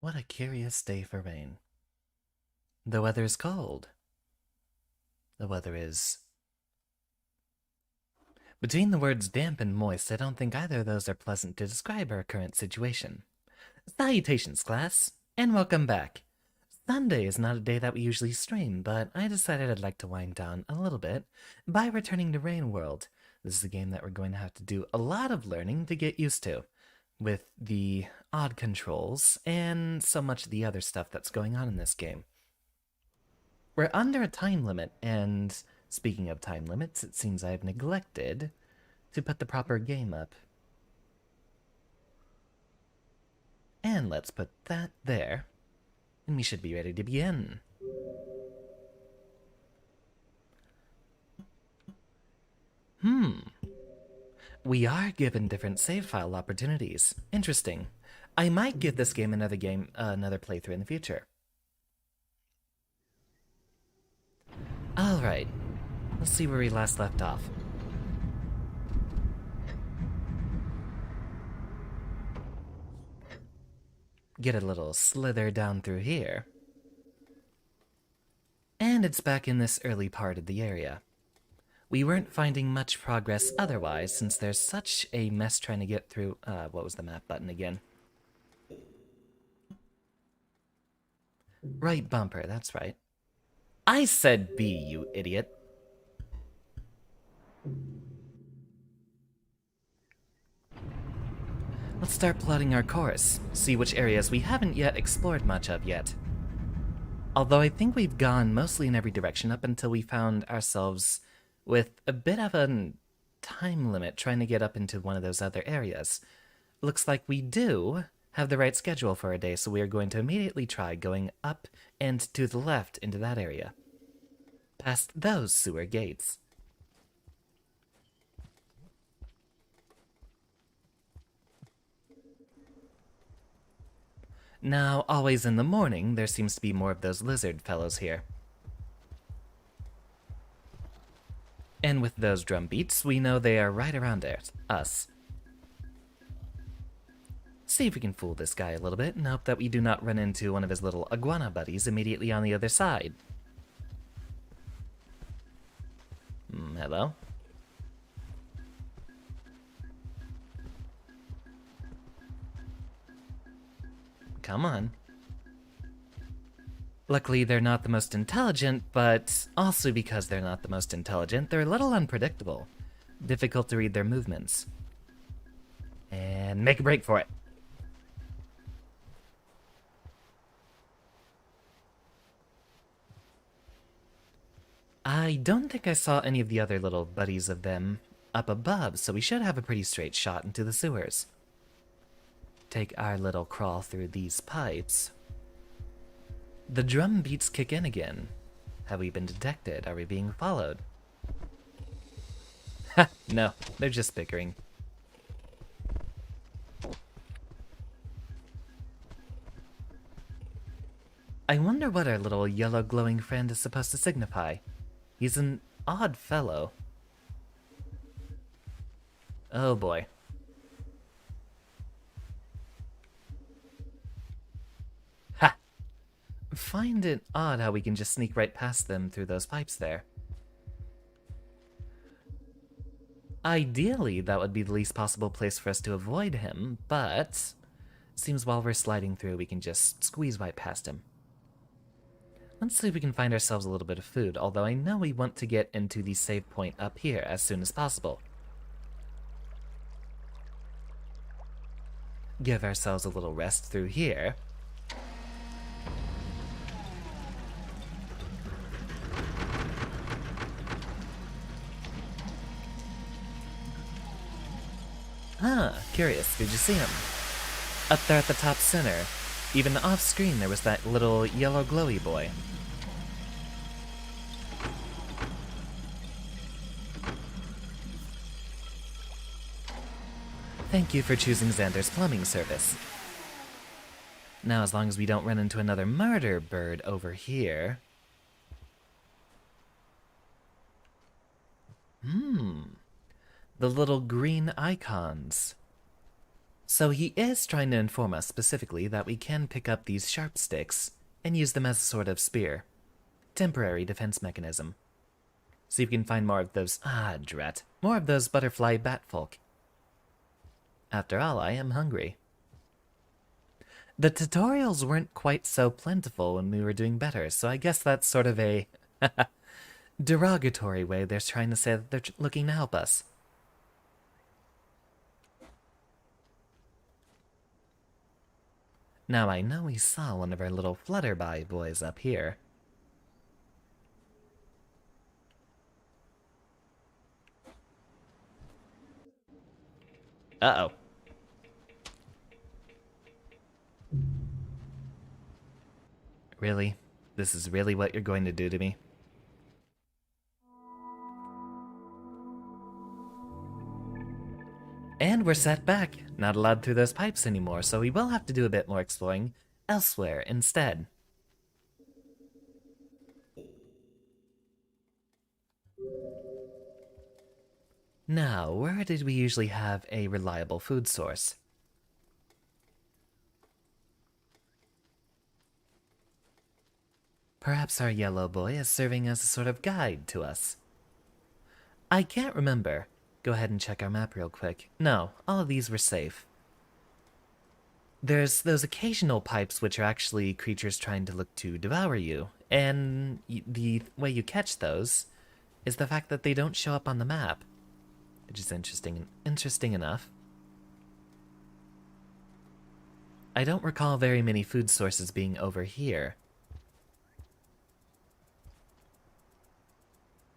What a curious day for rain. The weather is cold. The weather is. Between the words damp and moist, I don't think either of those are pleasant to describe our current situation. Salutations, class, and welcome back. Sunday is not a day that we usually stream, but I decided I'd like to wind down a little bit by returning to Rain World. This is a game that we're going to have to do a lot of learning to get used to, with the odd controls and so much of the other stuff that's going on in this game. We're under a time limit, and speaking of time limits, it seems I've neglected to put the proper game up. And let's put that there, and we should be ready to begin. We are given different save file opportunities. Interesting. I might give this game another playthrough in the future. Alright, let's see where we last left off. Get a little slither down through here. And it's back in this early part of the area. We weren't finding much progress otherwise, since there's such a mess trying to get through. What was the map button again? Right bumper, that's right. I said B, you idiot. Let's start plotting our course, see which areas we haven't yet explored much of yet. Although I think we've gone mostly in every direction up until we found ourselves with a bit of a time limit trying to get up into one of those other areas. Looks like we do have the right schedule for a day, so we are going to immediately try going up and to the left into that area. Past those sewer gates. Now, always in the morning, there seems to be more of those lizard fellows here. And with those drum beats, we know they are right around us. See if we can fool this guy a little bit and hope that we do not run into one of his little iguana buddies immediately on the other side. Hello? Come on. Luckily, they're not the most intelligent, but also because they're not the most intelligent, they're a little unpredictable. Difficult to read their movements. And make a break for it. I don't think I saw any of the other little buddies of them up above, so we should have a pretty straight shot into the sewers. Take our little crawl through these pipes. The drum beats kick in again. Have we been detected? Are we being followed? Ha! No, they're just bickering. I wonder what our little yellow glowing friend is supposed to signify. He's an odd fellow. Oh boy. Ha! Find it odd how we can just sneak right past them through those pipes there. Ideally, that would be the least possible place for us to avoid him, but seems while we're sliding through, we can just squeeze right past him. Let's see if we can find ourselves a little bit of food, although I know we want to get into the save point up here as soon as possible. Give ourselves a little rest through here. Ah, curious, did you see him? Up there at the top center. Even off screen there was that little yellow glowy boy. Thank you for choosing Xander's plumbing service. Now, as long as we don't run into another murder bird over here. The little green icons. So he is trying to inform us specifically that we can pick up these sharp sticks and use them as a sort of spear. Temporary defense mechanism. See if we can find more of those, drat, more of those butterfly bat folk. After all, I am hungry. The tutorials weren't quite so plentiful when we were doing better, so I guess that's sort of a derogatory way they're trying to say that they're looking to help us. Now I know we saw one of our little flutterby boys up here. Uh-oh. Really? This is really what you're going to do to me? And we're set back. Not allowed through those pipes anymore, so we will have to do a bit more exploring elsewhere instead. Now, where did we usually have a reliable food source? Perhaps our yellow boy is serving as a sort of guide to us. I can't remember. Go ahead and check our map real quick. No, all of these were safe. There's those occasional pipes which are actually creatures trying to look to devour you, and the way you catch those is the fact that they don't show up on the map, which is interesting enough. I don't recall very many food sources being over here.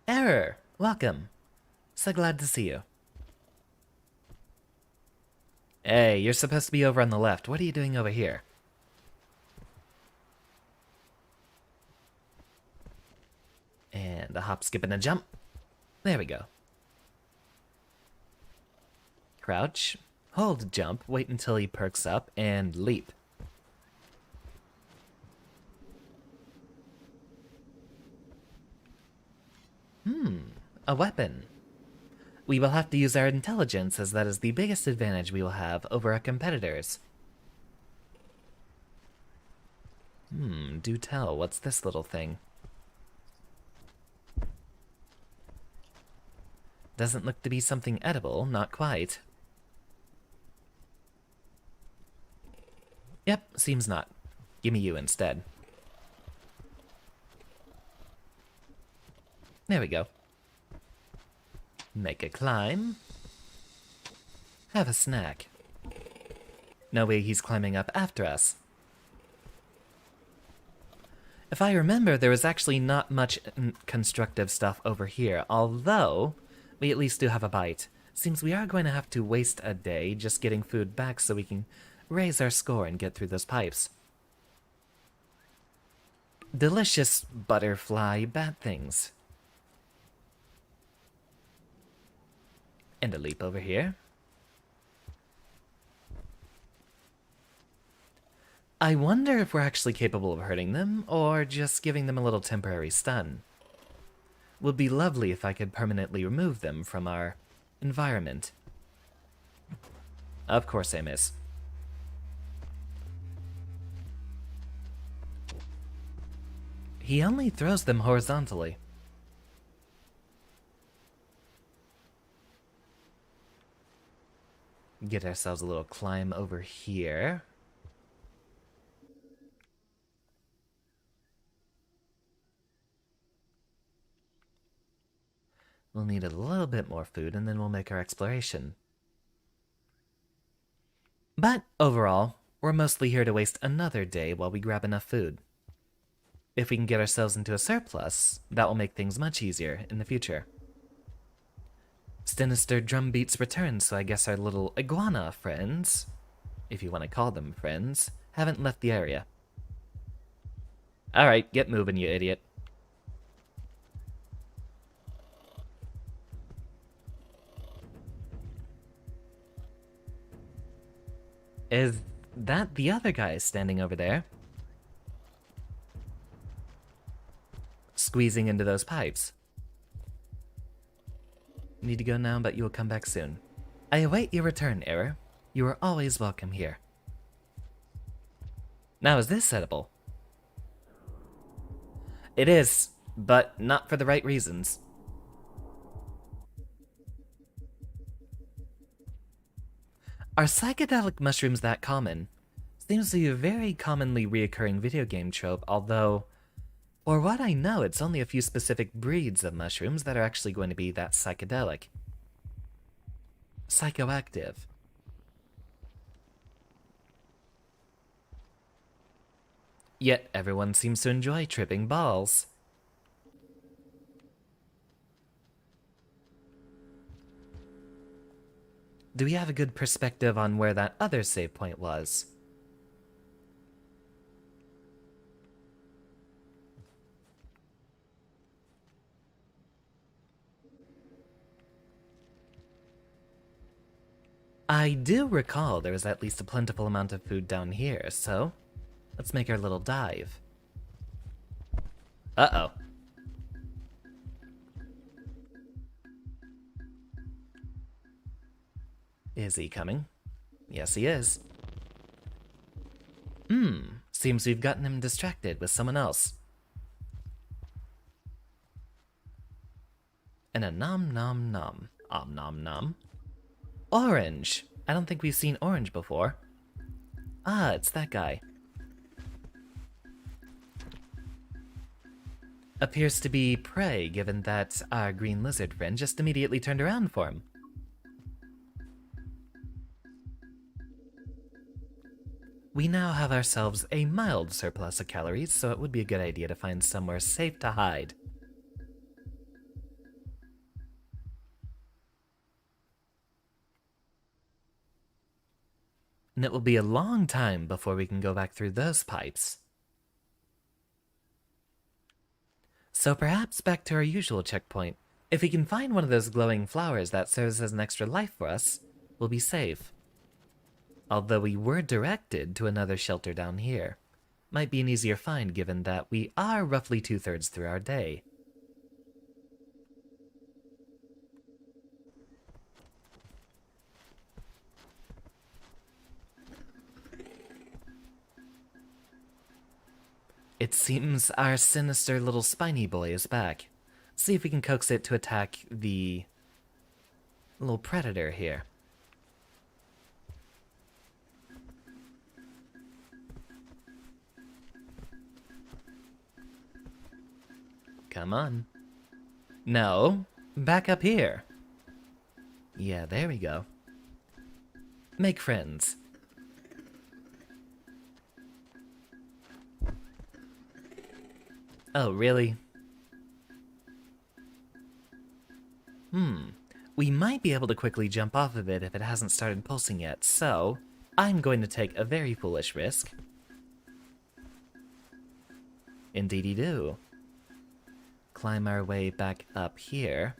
Error! Welcome. So glad to see you. Hey, you're supposed to be over on the left. What are you doing over here? And a hop, skip, and a jump. There we go. Crouch, hold jump, wait until he perks up, and leap. A weapon. We will have to use our intelligence, as that is the biggest advantage we will have over our competitors. Do tell, what's this little thing? Doesn't look to be something edible, not quite. Yep, seems not. Gimme you instead. There we go. Make a climb. Have a snack. No way he's climbing up after us. If I remember, there was actually not much constructive stuff over here, although we at least do have a bite. Seems we are going to have to waste a day just getting food back so we can raise our score and get through those pipes. Delicious butterfly bat things. And a leap over here. I wonder if we're actually capable of hurting them, or just giving them a little temporary stun. Would be lovely if I could permanently remove them from our environment. Of course I miss. He only throws them horizontally. Get ourselves a little climb over here. We'll need a little bit more food and then we'll make our exploration. But overall, we're mostly here to waste another day while we grab enough food. If we can get ourselves into a surplus, that will make things much easier in the future. Sinister drum beats return, so I guess our little iguana friends, if you want to call them friends, haven't left the area. Alright, get moving, you idiot. Is that the other guy standing over there? Squeezing into those pipes. Need to go now, but you will come back soon. I await your return, Error. You are always welcome here. Now, is this edible? It is, but not for the right reasons. Are psychedelic mushrooms that common? Seems to be a very commonly reoccurring video game trope, although, for what I know, it's only a few specific breeds of mushrooms that are actually going to be that psychedelic. Psychoactive. Yet everyone seems to enjoy tripping balls. Do we have a good perspective on where that other save point was? I do recall there was at least a plentiful amount of food down here, so let's make our little dive. Uh-oh. Is he coming? Yes, he is. Seems we've gotten him distracted with someone else. And a nom nom nom. Om nom nom. Orange! I don't think we've seen Orange before. Ah, it's that guy. Appears to be prey, given that our green lizard friend just immediately turned around for him. We now have ourselves a mild surplus of calories, so it would be a good idea to find somewhere safe to hide. And it will be a long time before we can go back through those pipes. So perhaps back to our usual checkpoint. If we can find one of those glowing flowers that serves as an extra life for us, we'll be safe. Although we were directed to another shelter down here. Might be an easier find given that we are roughly 2/3 through our day. It seems our sinister little spiny boy is back. See if we can coax it to attack the little predator here. Come on. No, back up here. Yeah, there we go. Make friends. Oh, really? We might be able to quickly jump off of it if it hasn't started pulsing yet, so I'm going to take a very foolish risk. Indeedy do. Climb our way back up here.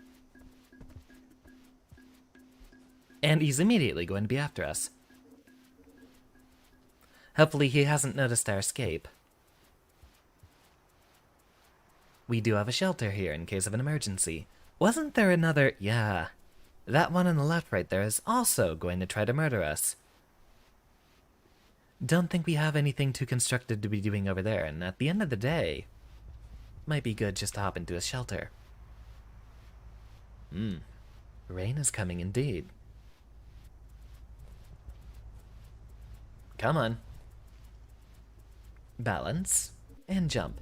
And he's immediately going to be after us. Hopefully he hasn't noticed our escape. We do have a shelter here in case of an emergency. Wasn't there another... Yeah. That one on the left right there is also going to try to murder us. Don't think we have anything too constructive to be doing over there, and at the end of the day... Might be good just to hop into a shelter. Rain is coming indeed. Come on. Balance. And jump.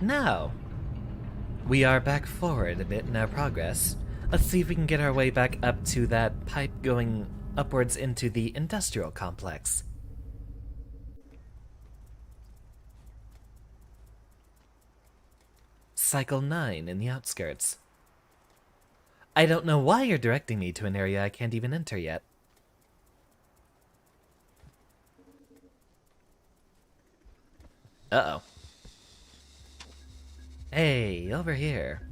Now, we are back forward a bit in our progress. Let's see if we can get our way back up to that pipe going upwards into the industrial complex. Cycle 9 in the outskirts. I don't know why you're directing me to an area I can't even enter yet. Uh-oh. Hey, over here.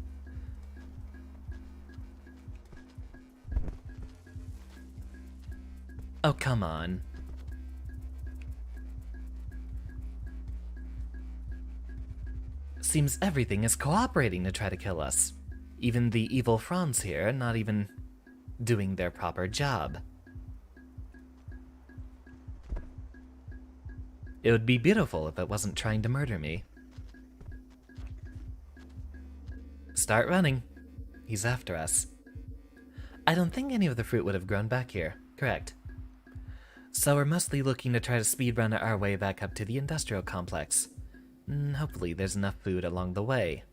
Oh, come on. Seems everything is cooperating to try to kill us. Even the evil fronds here, not even doing their proper job. It would be beautiful if it wasn't trying to murder me. Start running. He's after us. I don't think any of the fruit would have grown back here, correct? So we're mostly looking to try to speedrun our way back up to the industrial complex. Hopefully there's enough food along the way.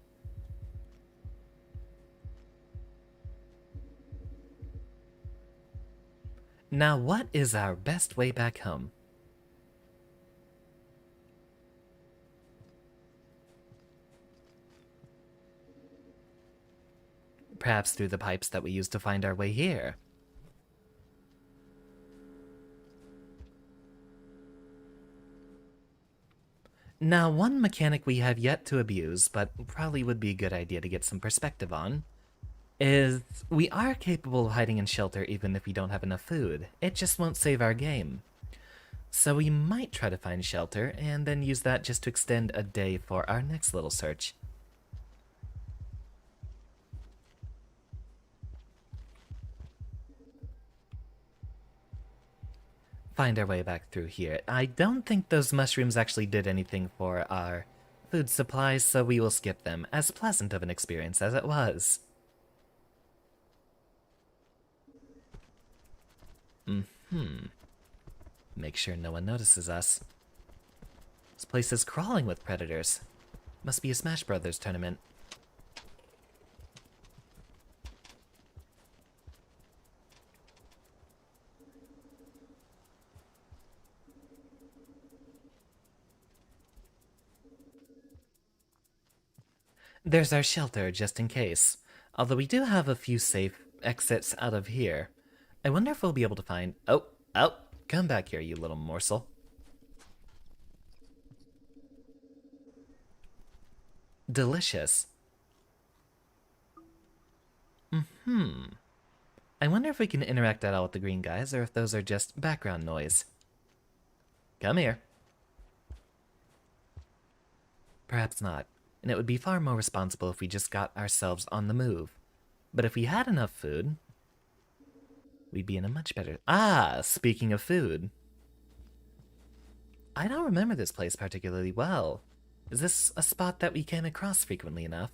Now what is our best way back home? Perhaps through the pipes that we used to find our way here. Now, one mechanic we have yet to abuse, but probably would be a good idea to get some perspective on, is we are capable of hiding in shelter even if we don't have enough food. It just won't save our game. So we might try to find shelter, and then use that just to extend a day for our next little search. Find our way back through here. I don't think those mushrooms actually did anything for our food supplies, so we will skip them, as pleasant of an experience as it was. Make sure no one notices us. This place is crawling with predators. Must be a Smash Brothers tournament. There's our shelter, just in case. Although we do have a few safe exits out of here. I wonder if we'll be able to find... Oh, come back here, you little morsel. Delicious. I wonder if we can interact at all with the green guys, or if those are just background noise. Come here. Perhaps not. And it would be far more responsible if we just got ourselves on the move. But if we had enough food, we'd be in a much better... Ah, speaking of food. I don't remember this place particularly well. Is this a spot that we came across frequently enough?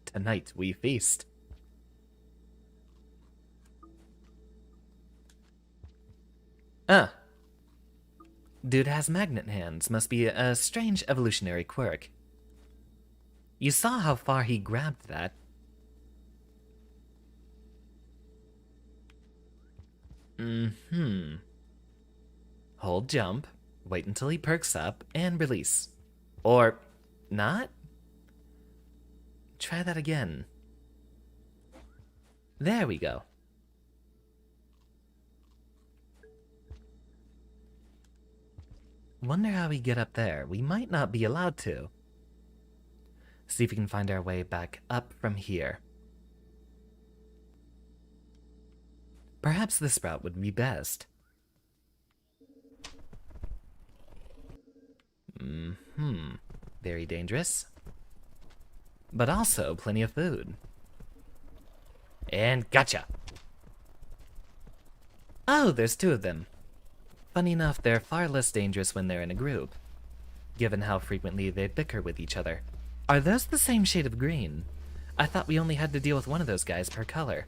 Tonight we feast. Dude has magnet hands. Must be a strange evolutionary quirk. You saw how far he grabbed that. Hold jump, wait until he perks up, and release. Or not? Try that again. There we go. Wonder how we get up there. We might not be allowed to. See if we can find our way back up from here. Perhaps this route would be best. Very dangerous. But also plenty of food. And gotcha! Oh, there's two of them. Funny enough, they're far less dangerous when they're in a group, given how frequently they bicker with each other. Are those the same shade of green? I thought we only had to deal with one of those guys per color.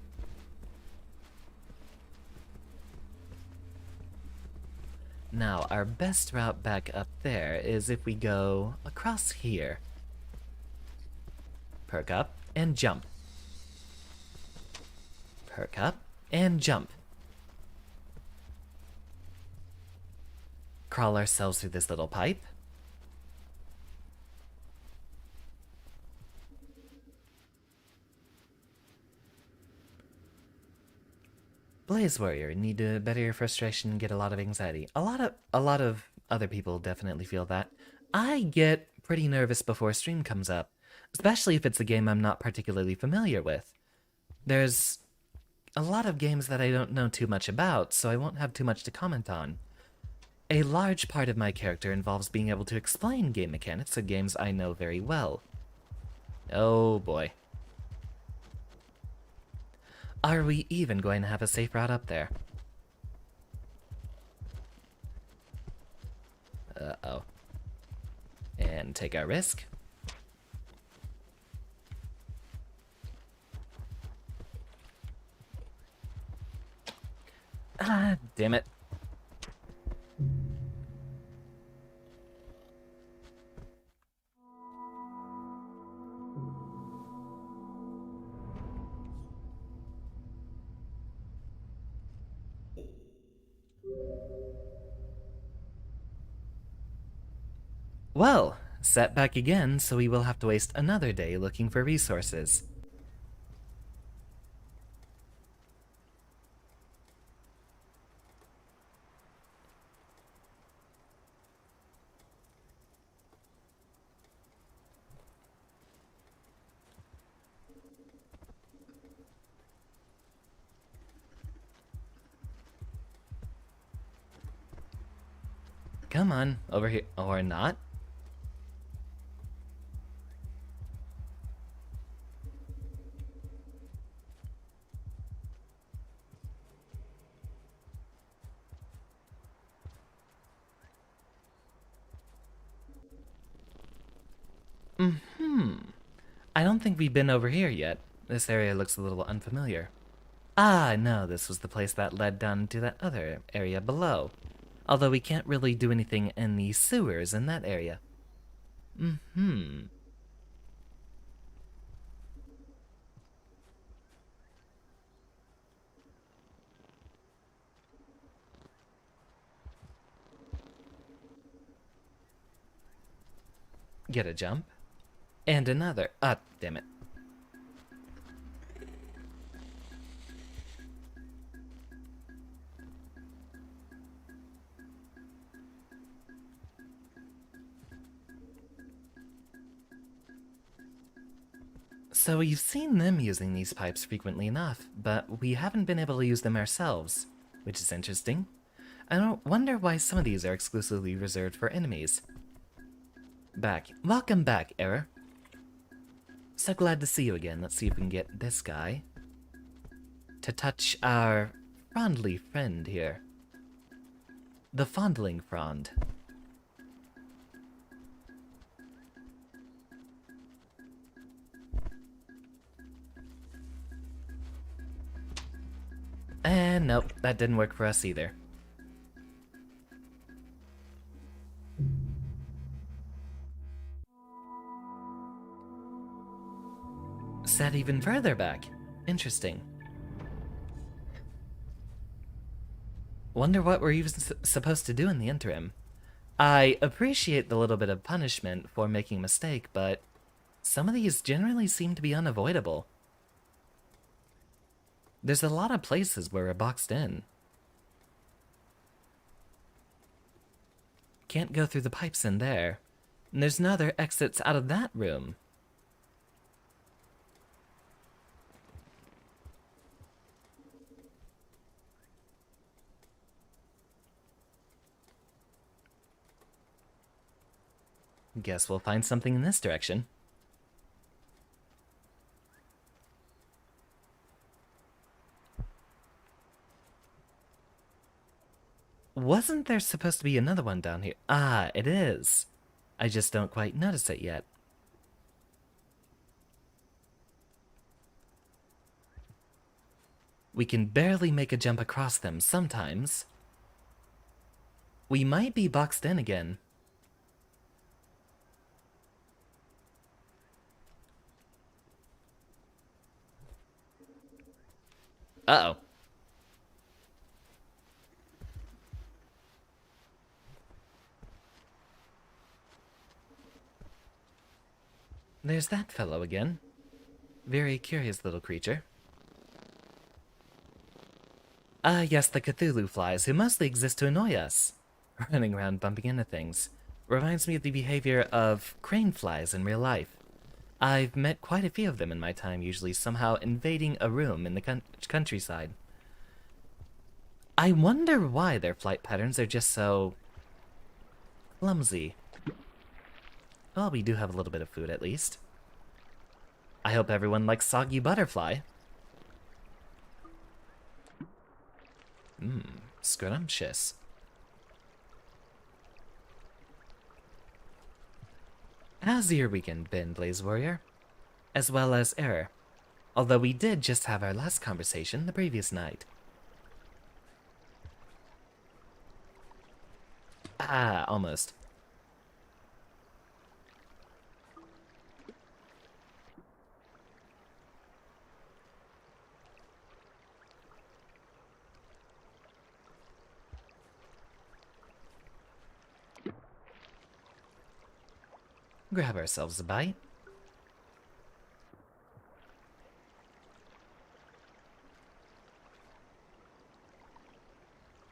Now, our best route back up there is if we go across here. Perk up and jump. Perk up and jump. Crawl ourselves through this little pipe. Blaze Warrior, need to better your frustration, get a lot of anxiety. A lot of other people definitely feel that. I get pretty nervous before stream comes up, especially if it's a game I'm not particularly familiar with. There's a lot of games that I don't know too much about, so I won't have too much to comment on. A large part of my character involves being able to explain game mechanics of games I know very well. Oh boy. Are we even going to have a safe route up there? Uh-oh. And take our risk. Ah, damn it. Well, setback again, so we will have to waste another day looking for resources. Come on, over here. Or not. I don't think we've been over here yet. This area looks a little unfamiliar. Ah, no, this was the place that led down to that other area below. Although we can't really do anything in the sewers in that area. Get a jump. And another. Ah, damn it. So we've seen them using these pipes frequently enough, but we haven't been able to use them ourselves, which is interesting. I don't wonder why some of these are exclusively reserved for enemies. Welcome back, Error. So glad to see you again. Let's see if we can get this guy to touch our frondly friend here. The fondling frond. And nope, that didn't work for us either. Set even further back. Interesting. Wonder what we're even supposed to do in the interim. I appreciate the little bit of punishment for making a mistake, but some of these generally seem to be unavoidable. There's a lot of places where we're boxed in. Can't go through the pipes in there. And there's no other exits out of that room. Guess we'll find something in this direction. Wasn't there supposed to be another one down here? Ah, it is. I just don't quite notice it yet. We can barely make a jump across them sometimes. We might be boxed in again. Uh-oh. There's that fellow again. Very curious little creature. Ah, yes, the Cthulhu flies, who mostly exist to annoy us. Running around bumping into things. Reminds me of the behavior of crane flies in real life. I've met quite a few of them in my time, usually somehow invading a room in the countryside. I wonder why their flight patterns are just so clumsy. Well, we do have a little bit of food at least. I hope everyone likes soggy butterfly. Scrumptious. How's your weekend been, Blaze Warrior? As well as Error. Although we did just have our last conversation the previous night. Ah, almost. Grab ourselves a bite.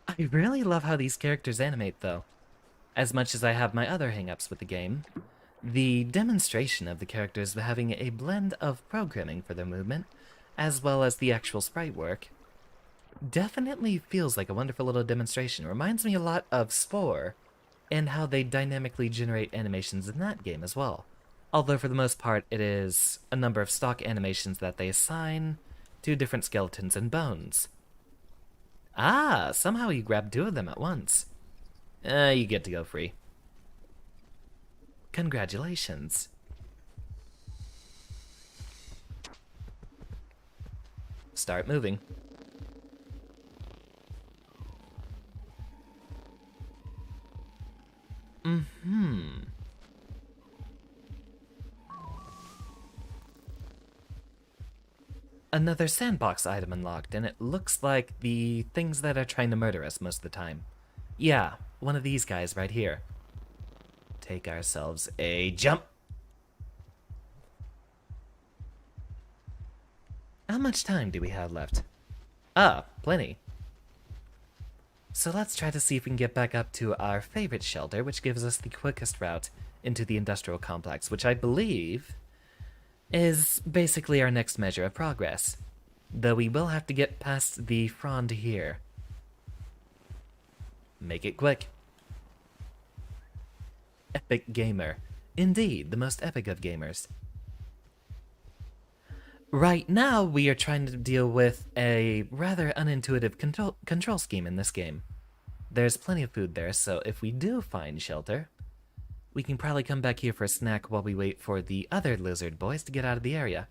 I really love how these characters animate, though. As much as I have my other hang-ups with the game, the demonstration of the characters having a blend of programming for their movement, as well as the actual sprite work, definitely feels like a wonderful little demonstration. Reminds me a lot of Spore, and how they dynamically generate animations in that game as well. Although for the most part, it is a number of stock animations that they assign to different skeletons and bones. Ah, somehow you grabbed two of them at once. You get to go free. Congratulations. Start moving. Another sandbox item unlocked, and it looks like the things that are trying to murder us most of the time. Yeah, one of these guys right here. Take ourselves a jump. How much time do we have left? Ah, plenty. So let's try to see if we can get back up to our favorite shelter, which gives us the quickest route into the industrial complex, which I believe is basically our next measure of progress. Though we will have to get past the frond here. Make it quick. Epic gamer. Indeed, the most epic of gamers. Right now, we are trying to deal with a rather unintuitive control scheme in this game. There's plenty of food there, so if we do find shelter, we can probably come back here for a snack while we wait for the other lizard boys to get out of the area.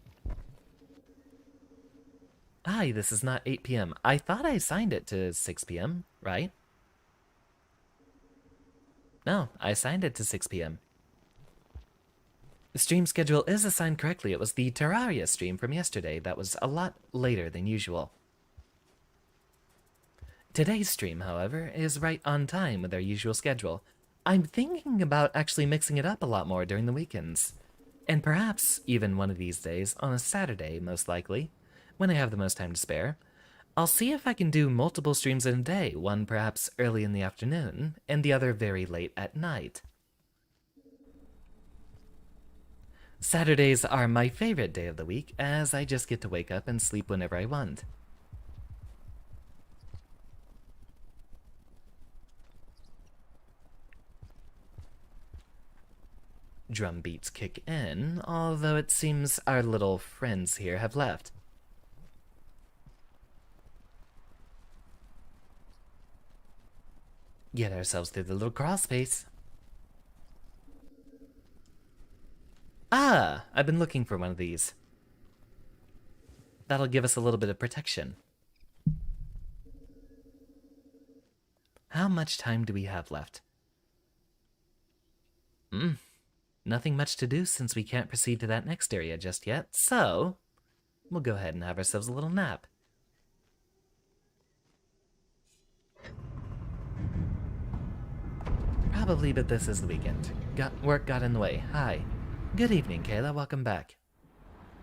Hi, this is not 8 p.m. I thought I assigned it to 6 p.m., right? No, I assigned it to 6 p.m. The stream schedule is assigned correctly. It was the Terraria stream from yesterday that was a lot later than usual. Today's stream, however, is right on time with our usual schedule. I'm thinking about actually mixing it up a lot more during the weekends. And perhaps even one of these days, on a Saturday most likely, when I have the most time to spare, I'll see if I can do multiple streams in a day, one perhaps early in the afternoon, and the other very late at night. Saturdays are my favorite day of the week, as I just get to wake up and sleep whenever I want. Drum beats kick in, although it seems our little friends here have left. Get ourselves through the little crawl space. Ah, I've been looking for one of these. That'll give us a little bit of protection. How much time do we have left? Nothing much to do since we can't proceed to that next area just yet, so we'll go ahead and have ourselves a little nap. Probably, but this is the weekend. Work got in the way. Hi. Good evening, Kayla. Welcome back.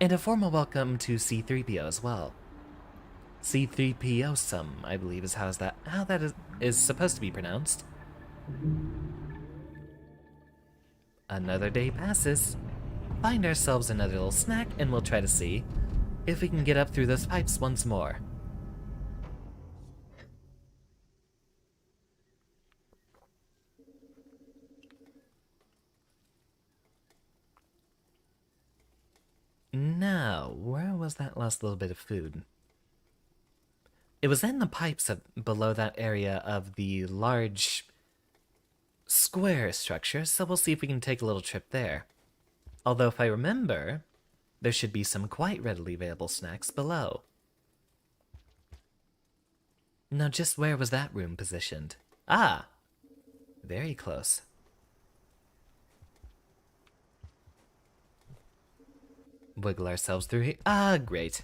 And a formal welcome to C3PO as well. C3PO I believe is how that is supposed to be pronounced. Another day passes. find ourselves another little snack, and we'll try to see if we can get up through those pipes once more. Now, where was that last little bit of food? It was in the pipes below that area of the large square structure, so we'll see if we can take a little trip there. Although if I remember, there should be some quite readily available snacks below. Now just where was that room positioned? Ah! Very close. Wiggle ourselves through here. Ah, great.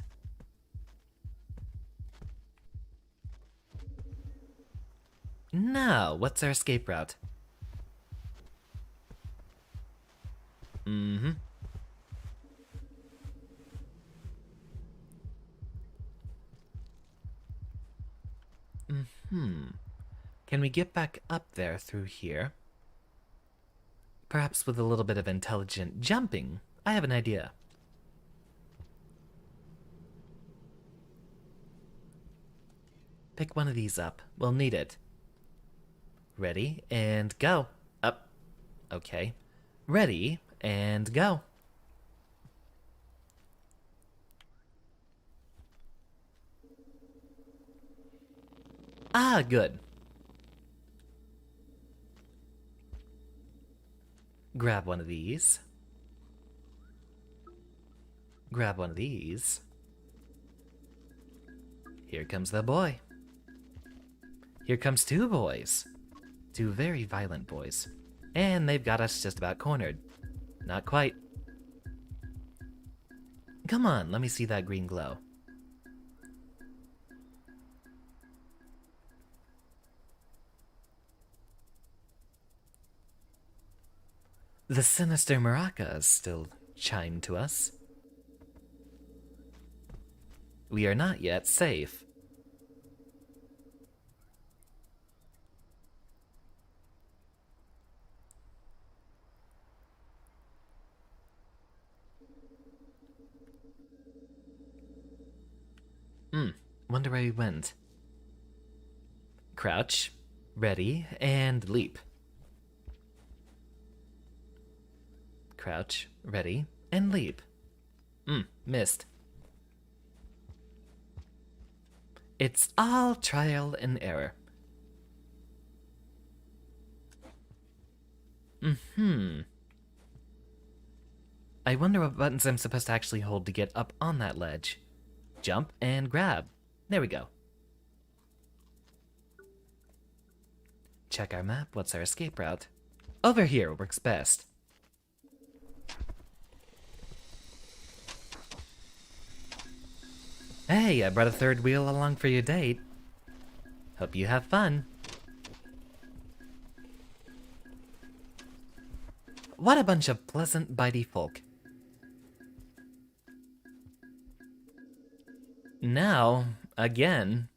Now, what's our escape route? Mm-hmm. Can we get back up there through here? Perhaps with a little bit of intelligent jumping. I have an idea. Pick one of these up. We'll need it. Ready, and go. Up. Okay. Ready, and go. Ah, good. Grab one of these. Grab one of these. Here comes the boy. Here comes two boys. Two very violent boys. And they've got us just about cornered. Not quite. Come on, let me see that green glow. The sinister maracas still chime to us. We are not yet safe. Wonder where he went. Crouch, ready, and leap. Crouch, ready, and leap. Missed. It's all trial and error. I wonder what buttons I'm supposed to actually hold to get up on that ledge. Jump and grab. There we go. Check our map. What's our escape route? Over here works best. Hey, I brought a third wheel along for your date. Hope you have fun. What a bunch of pleasant, bitey folk. Now, again,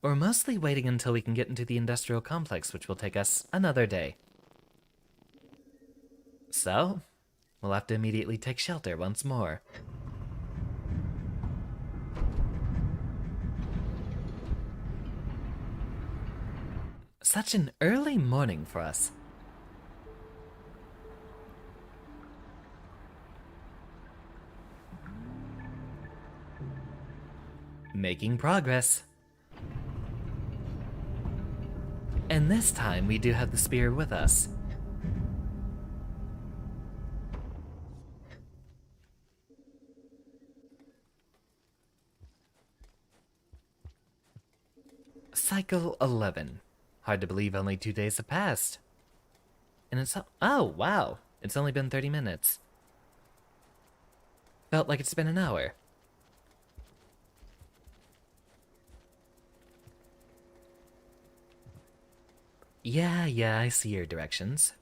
we're mostly waiting until we can get into the industrial complex, which will take us another day. So, we'll have to immediately take shelter once more. Such an early morning for us. Making progress. And this time we do have the spear with us. Cycle 11. Hard to believe only 2 days have passed. And it's... Oh, wow. It's only been 30 minutes. Felt like it's been an hour. Yeah, I see your directions.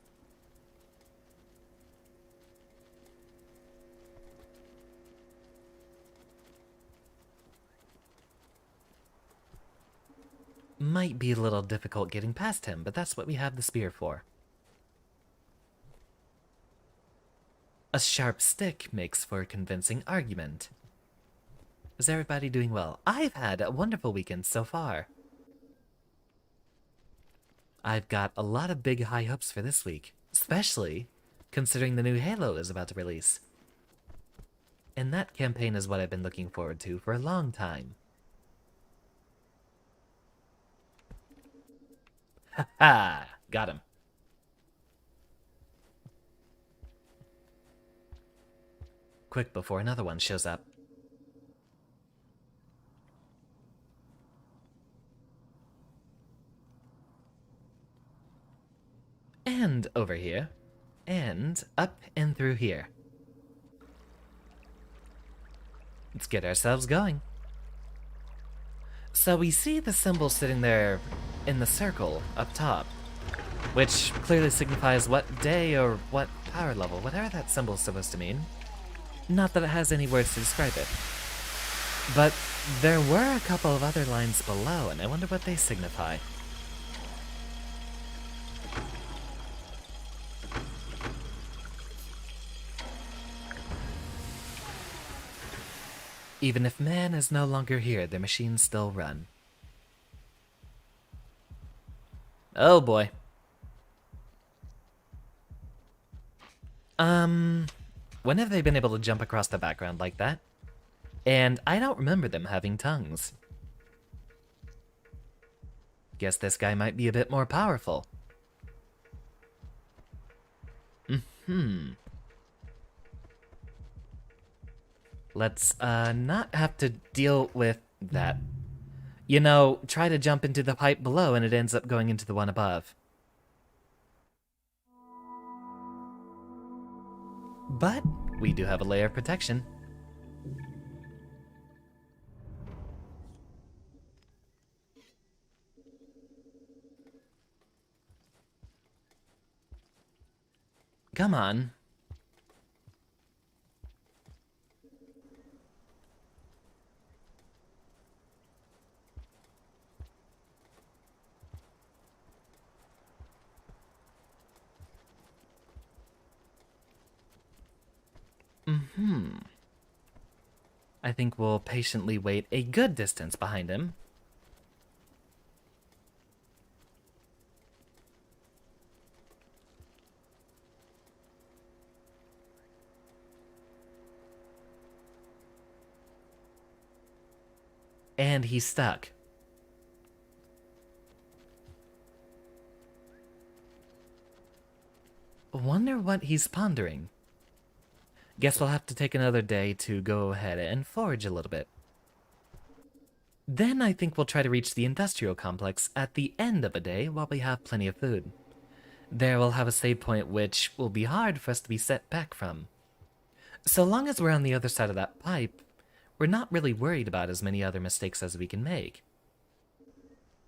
Might be a little difficult getting past him, but that's what we have the spear for. A sharp stick makes for a convincing argument. Is everybody doing well? I've had a wonderful weekend so far. I've got a lot of big high hopes for this week, especially considering the new Halo is about to release. And that campaign is what I've been looking forward to for a long time. Ha ha! Got him. Quick before another one shows up. And over here. And up and through here. Let's get ourselves going. So we see the symbol sitting there in the circle up top, which clearly signifies what day or what power level, whatever that symbol's supposed to mean. Not that it has any words to describe it. But there were a couple of other lines below, and I wonder what they signify. Even if man is no longer here, the machines still run. Oh boy. When have they been able to jump across the background like that? And I don't remember them having tongues. Guess this guy might be a bit more powerful. Let's not have to deal with that. You know, try to jump into the pipe below and it ends up going into the one above. But we do have a layer of protection. Come on. I think we'll patiently wait a good distance behind him. And he's stuck. Wonder what he's pondering. Guess we'll have to take another day to go ahead and forage a little bit. Then I think we'll try to reach the industrial complex at the end of a day while we have plenty of food. There we'll have a save point which will be hard for us to be set back from. So long as we're on the other side of that pipe, we're not really worried about as many other mistakes as we can make.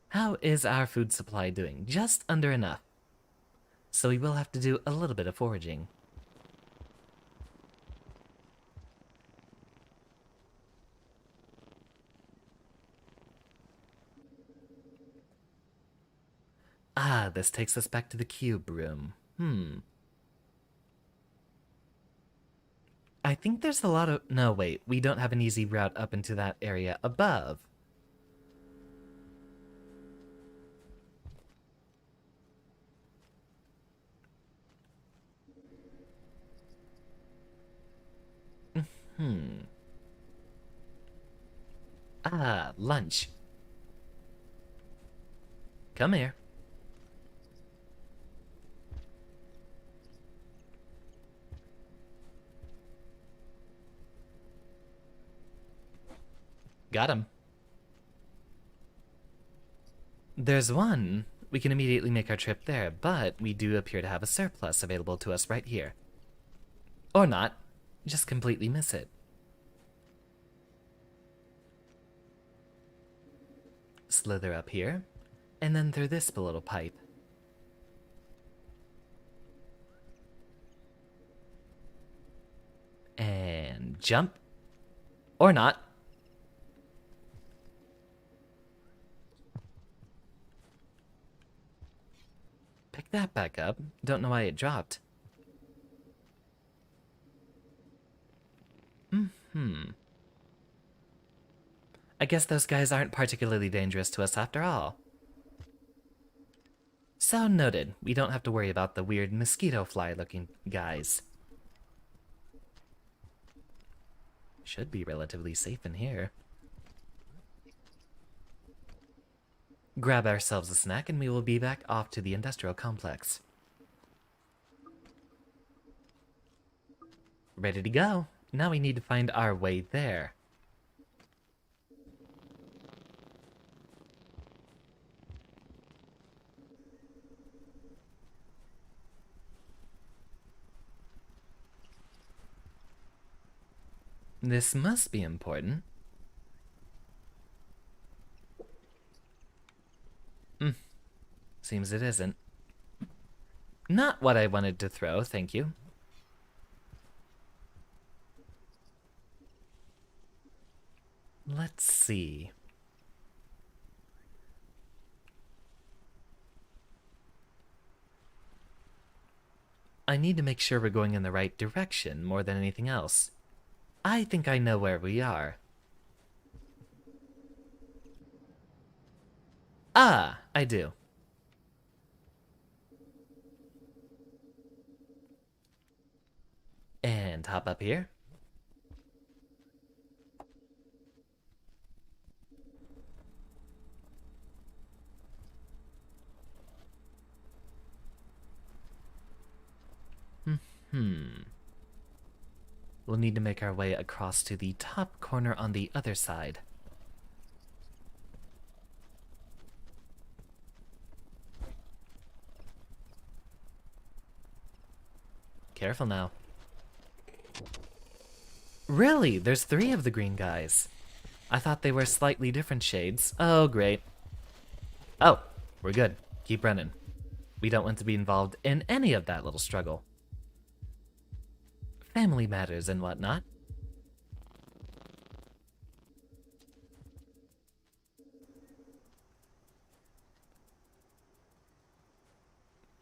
How is our food supply doing? Just under enough. So we will have to do a little bit of foraging. Ah, this takes us back to the cube room. I think there's a lot of... No, wait. We don't have an easy route up into that area above. Ah, lunch. Come here. Got him. There's one. We can immediately make our trip there, but we do appear to have a surplus available to us right here. Or not. Just completely miss it. Slither up here, and then through this little pipe. And jump. Or not. Pick that back up. Don't know why it dropped. I guess those guys aren't particularly dangerous to us after all. So noted. We don't have to worry about the weird mosquito fly-looking guys. Should be relatively safe in here. Grab ourselves a snack and we will be back off to the industrial complex. Ready to go. Now we need to find our way there. This must be important. Seems it isn't. Not what I wanted to throw, thank you. Let's see. I need to make sure we're going in the right direction more than anything else. I think I know where we are. Ah, I do. And hop up here. We'll need to make our way across to the top corner on the other side. Careful now. Really? There's 3 of the green guys. I thought they were slightly different shades. Oh, great. Oh, we're good. Keep running. We don't want to be involved in any of that little struggle. Family matters and whatnot.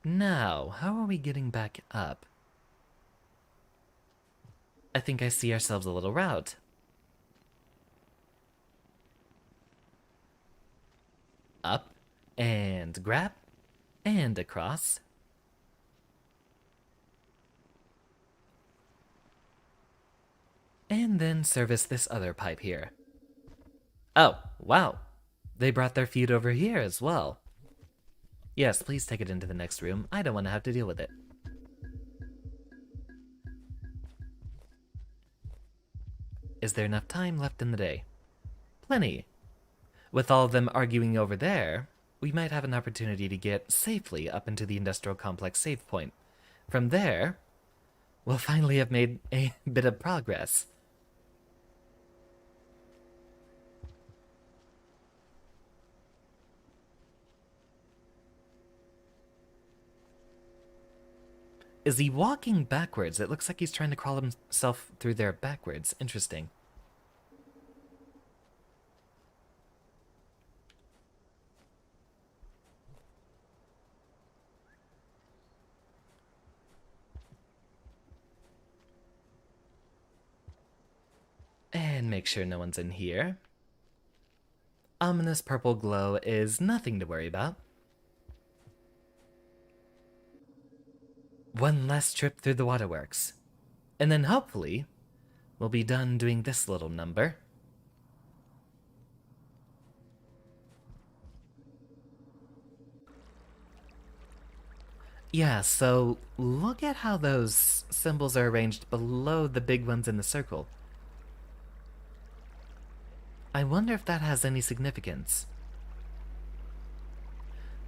Now, how are we getting back up? I think I see ourselves a little route. Up, and grab, and across. And then service this other pipe here. Oh, wow. They brought their feud over here as well. Yes, please take it into the next room. I don't want to have to deal with it. Is there enough time left in the day? Plenty. With all of them arguing over there, we might have an opportunity to get safely up into the industrial complex save point. From there, we'll finally have made a bit of progress. Is he walking backwards? It looks like he's trying to crawl himself through there backwards. Interesting. And make sure no one's in here. Ominous purple glow is nothing to worry about. One last trip through the waterworks. And then hopefully, we'll be done doing this little number. Yeah, so look at how those symbols are arranged below the big ones in the circle. I wonder if that has any significance.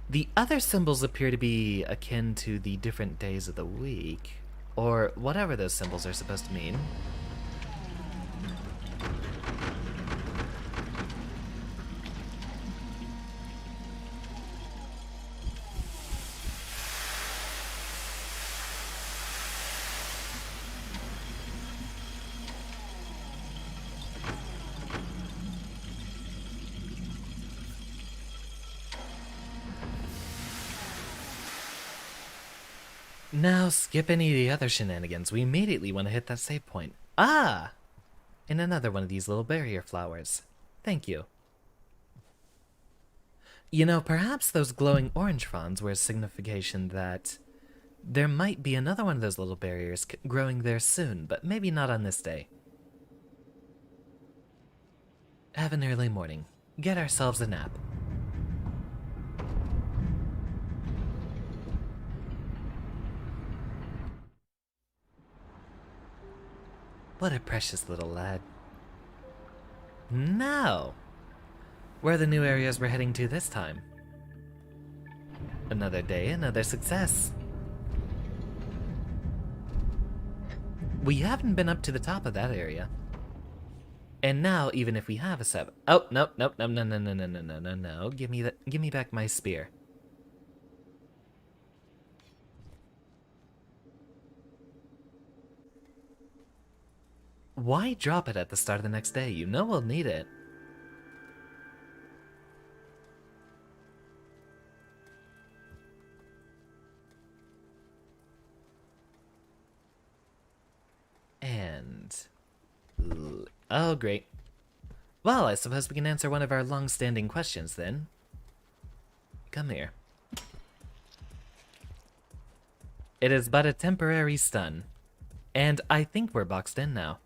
The other symbols appear to be akin to the different days of the week, or whatever those symbols are supposed to mean. Now skip any of the other shenanigans. We immediately want to hit that save point. Ah! And another one of these little barrier flowers. Thank you. You know, perhaps those glowing orange fronds were a signification that there might be another one of those little barriers growing there soon, but maybe not on this day. Have an early morning. Get ourselves a nap. What a precious little lad. Now, where are the new areas we're heading to this time? Another day, another success. We haven't been up to the top of that area. And now, even if we have a 7... Oh, nope, nope, no, no, no, no, no, no, no, no, no. Give me back my spear. Why drop it at the start of the next day? You know we'll need it. And... oh, great. Well, I suppose we can answer one of our long-standing questions, then. Come here. It is but a temporary stun. And I think we're boxed in now.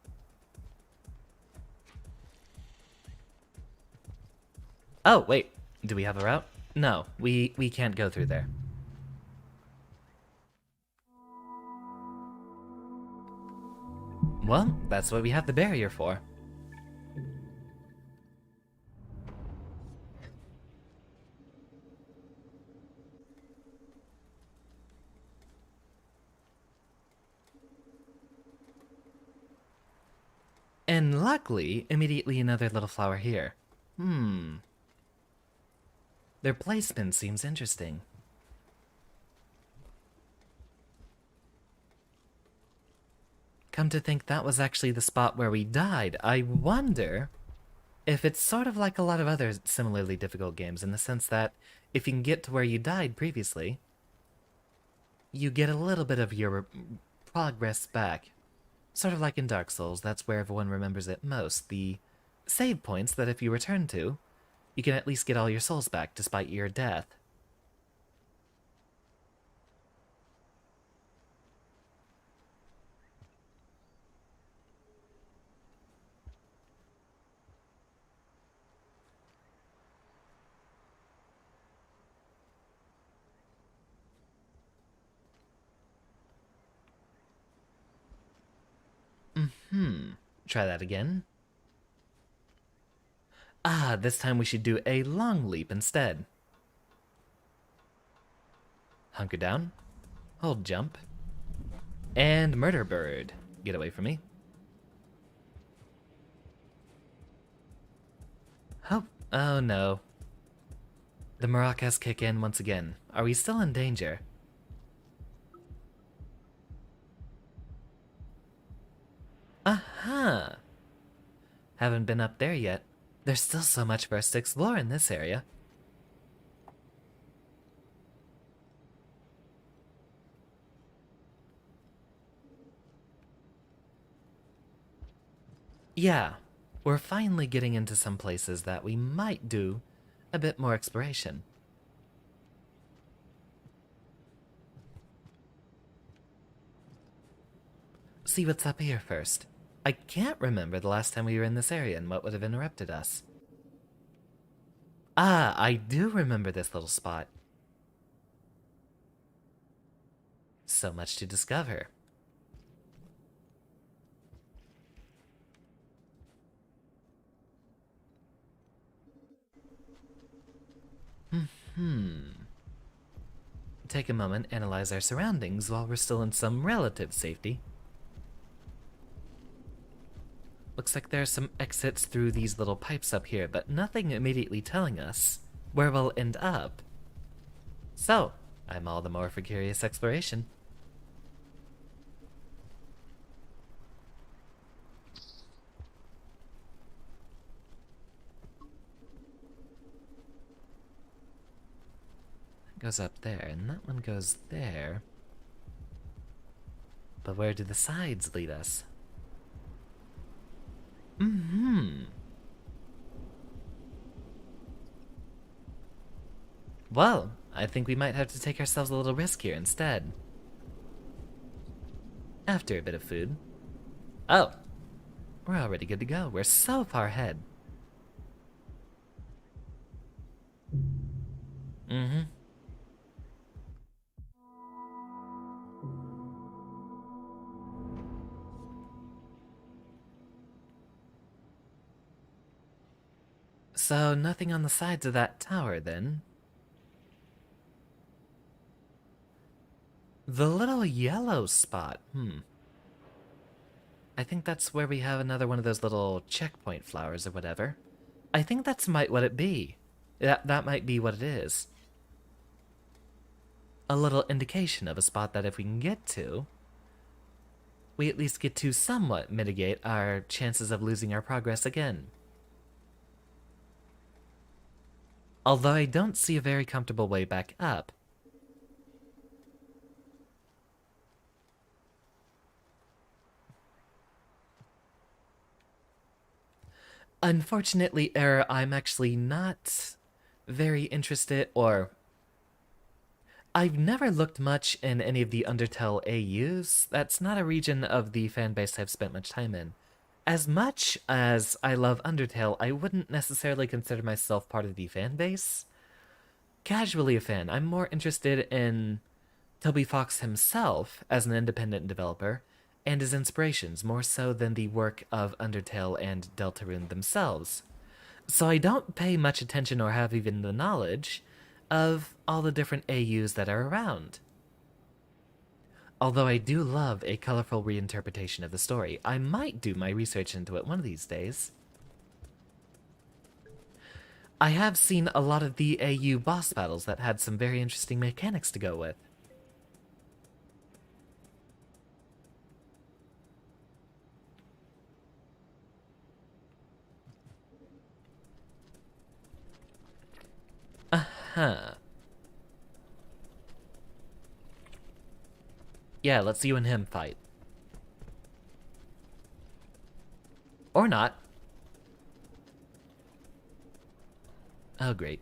Oh, wait. Do we have a route? No, we can't go through there. Well, that's what we have the barrier for. And luckily, immediately another little flower here. Their placement seems interesting. Come to think, that was actually the spot where we died. I wonder if it's sort of like a lot of other similarly difficult games in the sense that if you can get to where you died previously, you get a little bit of your progress back. Sort of like in Dark Souls, that's where everyone remembers it most. The save points that if you return to, you can at least get all your souls back despite your death. Try that again. Ah, this time we should do a long leap instead. Hunker down. Hold jump. And murder bird. Get away from me. Oh no. The maracas kick in once again. Are we still in danger? Aha! Haven't been up there yet. There's still so much for us to explore in this area. Yeah, we're finally getting into some places that we might do a bit more exploration. See what's up here first. I can't remember the last time we were in this area and what would have interrupted us. Ah, I do remember this little spot. So much to discover. Take a moment, analyze our surroundings while we're still in some relative safety. Looks like there are some exits through these little pipes up here, but nothing immediately telling us where we'll end up. So, I'm all the more for curious exploration. That goes up there, and that one goes there. But where do the sides lead us? Mm-hmm. Well, I think we might have to take ourselves a little risk here instead. After a bit of food. Oh, we're already good to go. We're so far ahead. Mm-hmm. So, nothing on the sides of that tower, then? The little yellow spot. I think that's where we have another one of those little checkpoint flowers or whatever. I think that's might what it be. That might be what it is. A little indication of a spot that if we can get to, we at least get to somewhat mitigate our chances of losing our progress again. Although I don't see a very comfortable way back up. Unfortunately, Error, I'm actually not very interested, or I've never looked much in any of the Undertale AUs. That's not a region of the fanbase I've spent much time in. As much as I love Undertale, I wouldn't necessarily consider myself part of the fanbase. Casually a fan, I'm more interested in Toby Fox himself as an independent developer and his inspirations more so than the work of Undertale and Deltarune themselves. So I don't pay much attention or have even the knowledge of all the different AUs that are around. Although I do love a colorful reinterpretation of the story, I might do my research into it one of these days. I have seen a lot of the AU boss battles that had some very interesting mechanics to go with. Huh. Yeah, let's you and him fight. Or not. Oh, great.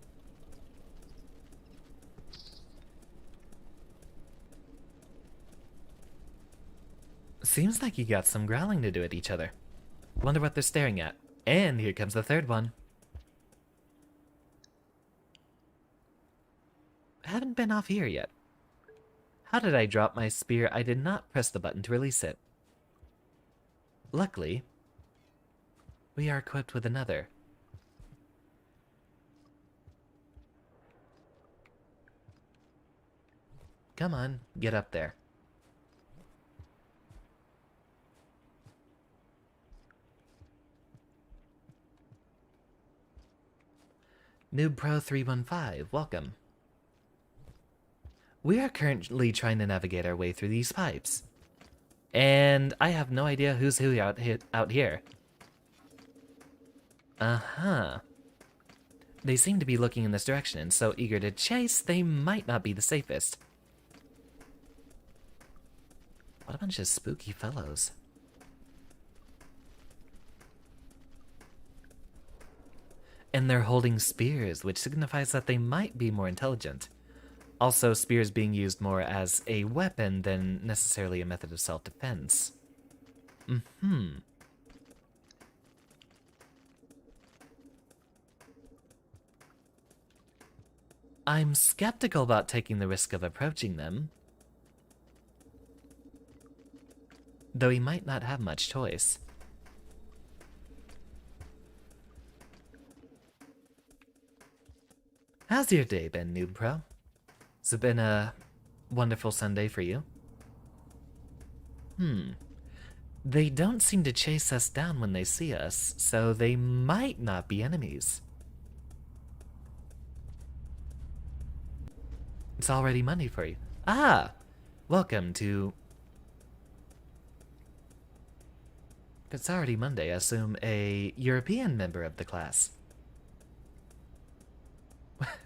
Seems like you got some growling to do at each other. Wonder what they're staring at. And here comes the third one. Haven't been off here yet. How did I drop my spear? I did not press the button to release it. Luckily, we are equipped with another. Come on, get up there. Noob Pro 315, welcome. We are currently trying to navigate our way through these pipes. And I have no idea who's who out here. Uh-huh. They seem to be looking in this direction and so eager to chase, they might not be the safest. What a bunch of spooky fellows. And they're holding spears, which signifies that they might be more intelligent. Also, spears being used more as a weapon than necessarily a method of self-defense. I'm skeptical about taking the risk of approaching them. Though he might not have much choice. How's your day been, Noob Pro? Has it been a wonderful Sunday for you? They don't seem to chase us down when they see us, so they might not be enemies. It's already Monday for you. Ah! Welcome to... If it's already Monday, I assume a European member of the class.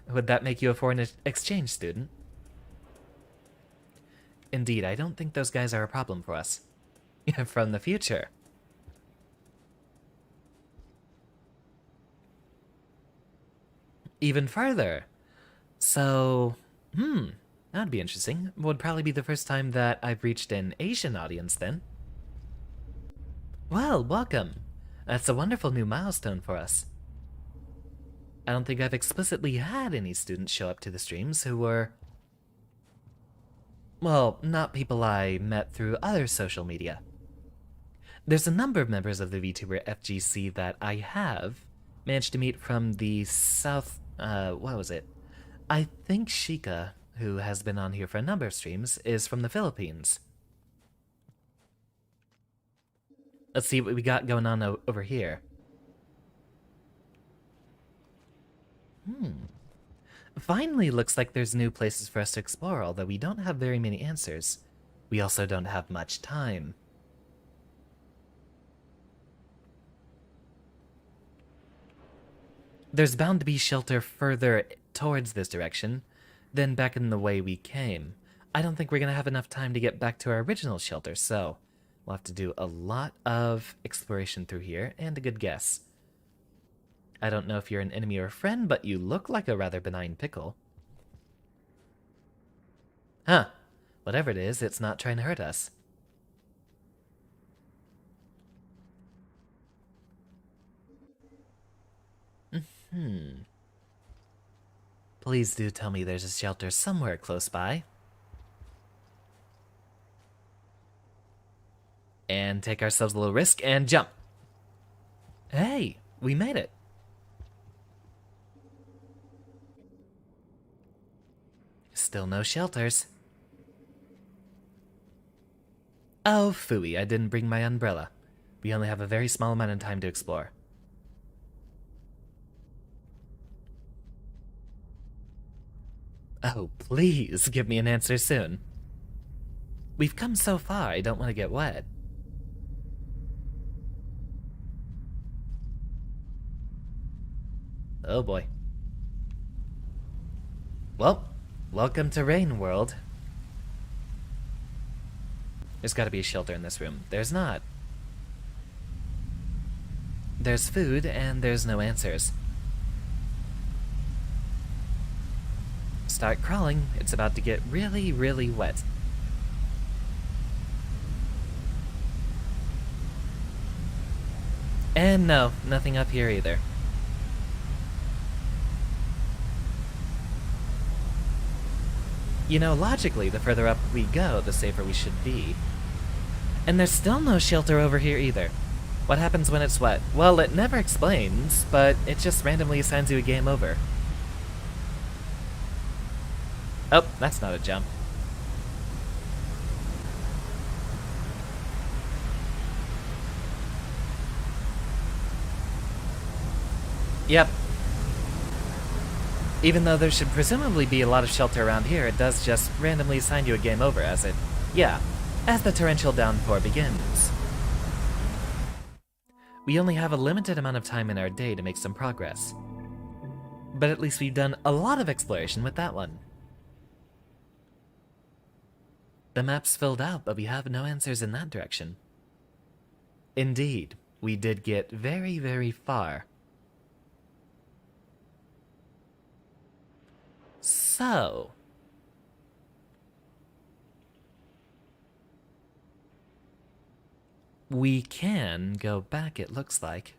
Would that make you a foreign exchange student? Indeed, I don't think those guys are a problem for us. From the future. even further. So, that'd be interesting. Would probably be the first time that I've reached an Asian audience then. Well, welcome. That's a wonderful new milestone for us. I don't think I've explicitly had any students show up to the streams who were, well, not people I met through other social media. There's a number of members of the VTuber FGC that I have managed to meet from the South, what was it? I think Shika, who has been on here for a number of streams, is from the Philippines. Let's see what we got going on over here. Finally, looks like there's new places for us to explore, although we don't have very many answers. We also don't have much time. There's bound to be shelter further towards this direction than back in the way we came. I don't think we're going to have enough time to get back to our original shelter, so we'll have to do a lot of exploration through here, and a good guess. I don't know if you're an enemy or a friend, but you look like a rather benign pickle. Huh. Whatever it is, it's not trying to hurt us. Please do tell me there's a shelter somewhere close by. And take ourselves a little risk and jump. Hey, we made it. Still no shelters. Oh, phooey, I didn't bring my umbrella. We only have a very small amount of time to explore. Oh, please give me an answer soon. We've come so far, I don't want to get wet. Oh boy. Well, welcome to Rain World. There's gotta be a shelter in this room. There's not. There's food, and there's no answers. Start crawling. It's about to get really, really wet. And no, nothing up here either. You know, logically, the further up we go, the safer we should be. And there's still no shelter over here either. What happens when it's wet? Well, it never explains, but it just randomly assigns you a game over. Oh, that's not a jump. Yep. Even though there should presumably be a lot of shelter around here, it does just randomly assign you a game over as the torrential downpour begins. We only have a limited amount of time in our day to make some progress. But at least we've done a lot of exploration with that one. The map's filled out, but we have no answers in that direction. Indeed, we did get very, very far. So, we can go back, it looks like.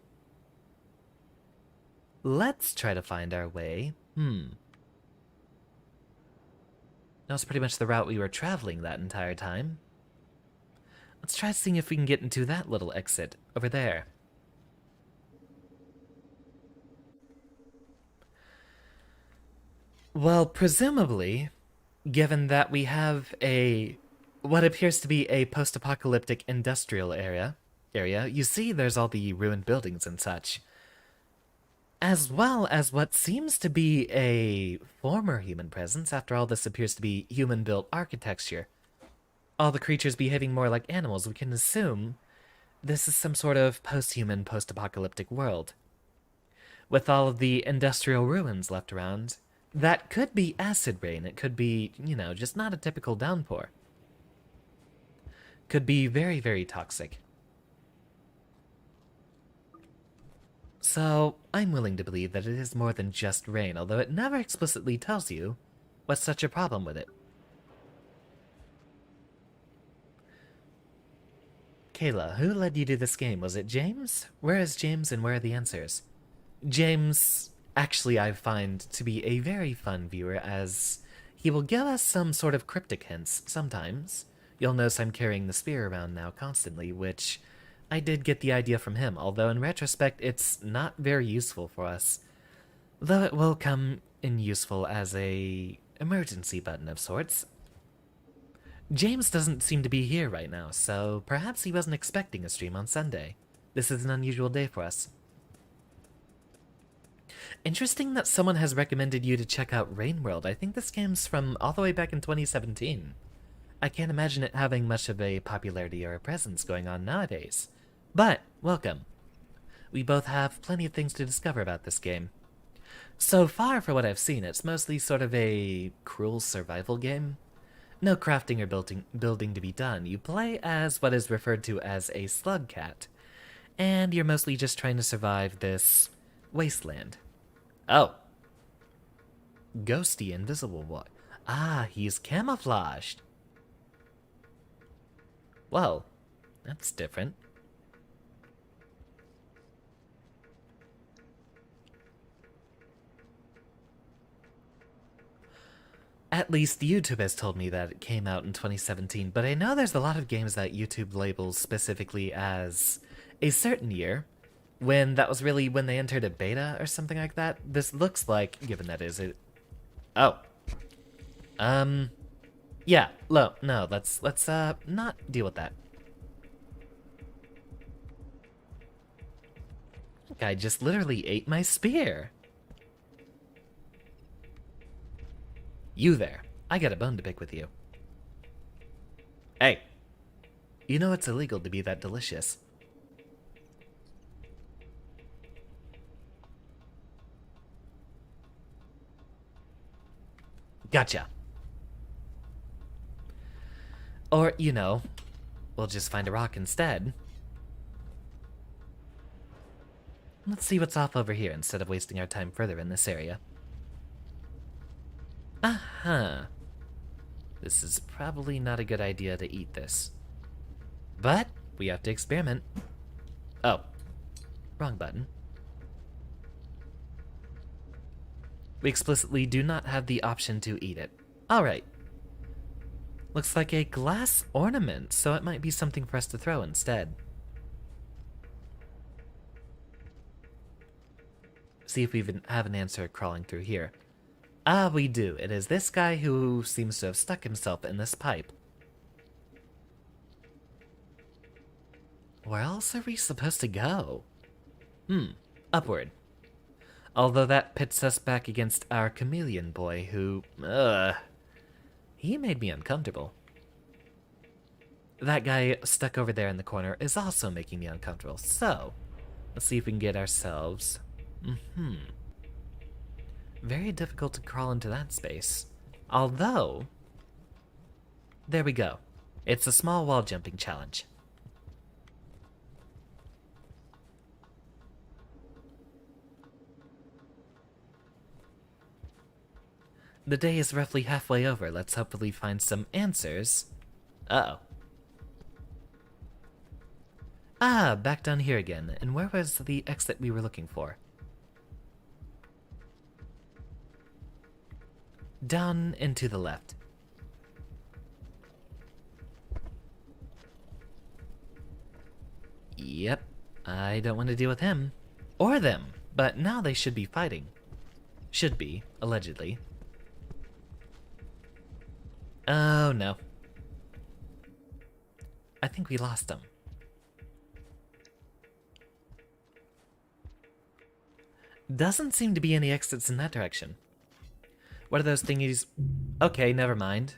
Let's try to find our way. That was pretty much the route we were traveling that entire time. Let's try seeing if we can get into that little exit over there. Well, presumably, given that we have what appears to be a post-apocalyptic industrial area, you see there's all the ruined buildings and such. As well as what seems to be a former human presence. After all, this appears to be human-built architecture. All the creatures behaving more like animals, we can assume this is some sort of post-human, post-apocalyptic world. With all of the industrial ruins left around, that could be acid rain. It could be, just not a typical downpour. Could be very, very toxic. So, I'm willing to believe that it is more than just rain, although it never explicitly tells you what's such a problem with it. Kayla, who led you to this game? Was it James? Where is James and where are the answers? James, actually, I find to be a very fun viewer as he will give us some sort of cryptic hints sometimes. You'll notice I'm carrying the spear around now constantly, which I did get the idea from him, although in retrospect it's not very useful for us. Though it will come in useful as a emergency button of sorts. James doesn't seem to be here right now, so perhaps he wasn't expecting a stream on Sunday. This is an unusual day for us. Interesting that someone has recommended you to check out Rain World. I think this game's from all the way back in 2017. I can't imagine it having much of a popularity or a presence going on nowadays. But, welcome. We both have plenty of things to discover about this game. So far, for what I've seen, it's mostly sort of a cruel survival game. No crafting or building to be done. You play as what is referred to as a slug cat, and you're mostly just trying to survive this wasteland. Oh. Ghosty invisible boy. Ah, he's camouflaged. Well, that's different. At least YouTube has told me that it came out in 2017, but I know there's a lot of games that YouTube labels specifically as a certain year, when that was really when they entered a beta or something like that. This looks like, given that is it... Oh. Yeah, no, let's not deal with that. Guy just literally ate my spear. You there. I got a bone to pick with you. Hey. You know it's illegal to be that delicious. Gotcha. Or, you know, we'll just find a rock instead. Let's see what's off over here instead of wasting our time further in this area. Aha. This is probably not a good idea to eat this. But we have to experiment. Oh. Wrong button. We explicitly do not have the option to eat it. Alright. Looks like a glass ornament, so it might be something for us to throw instead. See if we even have an answer crawling through here. Ah, we do. It is this guy who seems to have stuck himself in this pipe. Where else are we supposed to go? Upward. Although that pits us back against our chameleon boy who, he made me uncomfortable. That guy stuck over there in the corner is also making me uncomfortable, so let's see if we can get ourselves... Very difficult to crawl into that space. Although... There we go. It's a small wall jumping challenge. The day is roughly halfway over. Let's hopefully find some answers. Uh-oh. Ah, back down here again. And where was the exit we were looking for? Down and to the left. Yep, I don't want to deal with him. Or them, but now they should be fighting. Should be, allegedly. Oh no. I think we lost them. Doesn't seem to be any exits in that direction. What are those thingies? Okay, never mind.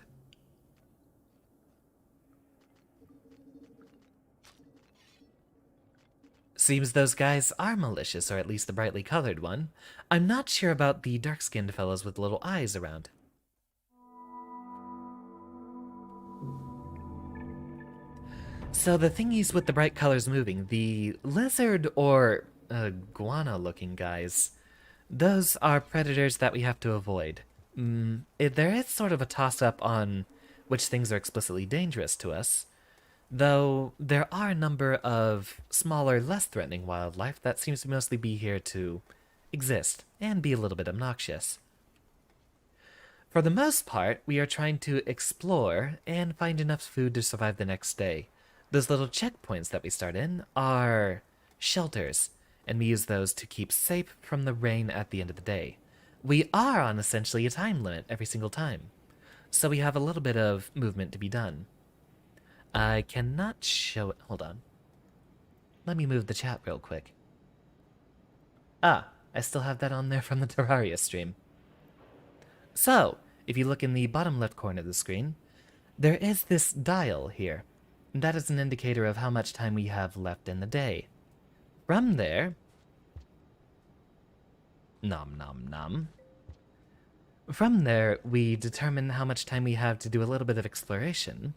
Seems those guys are malicious, or at least the brightly colored one. I'm not sure about the dark-skinned fellows with little eyes around. So the thingies with the bright colors moving, the lizard or iguana-looking guys. Those are predators that we have to avoid. There is sort of a toss-up on which things are explicitly dangerous to us, though there are a number of smaller, less threatening wildlife that seems to mostly be here to exist and be a little bit obnoxious. For the most part, we are trying to explore and find enough food to survive the next day. Those little checkpoints that we start in are shelters, and we use those to keep safe from the rain at the end of the day. We are on essentially a time limit every single time, so we have a little bit of movement to be done. I cannot show it. Hold on. Let me move the chat real quick. Ah, I still have that on there from the Terraria stream. So, if you look in the bottom left corner of the screen, there is this dial here. That is an indicator of how much time we have left in the day. From there... Nom nom nom. From there, we determine how much time we have to do a little bit of exploration,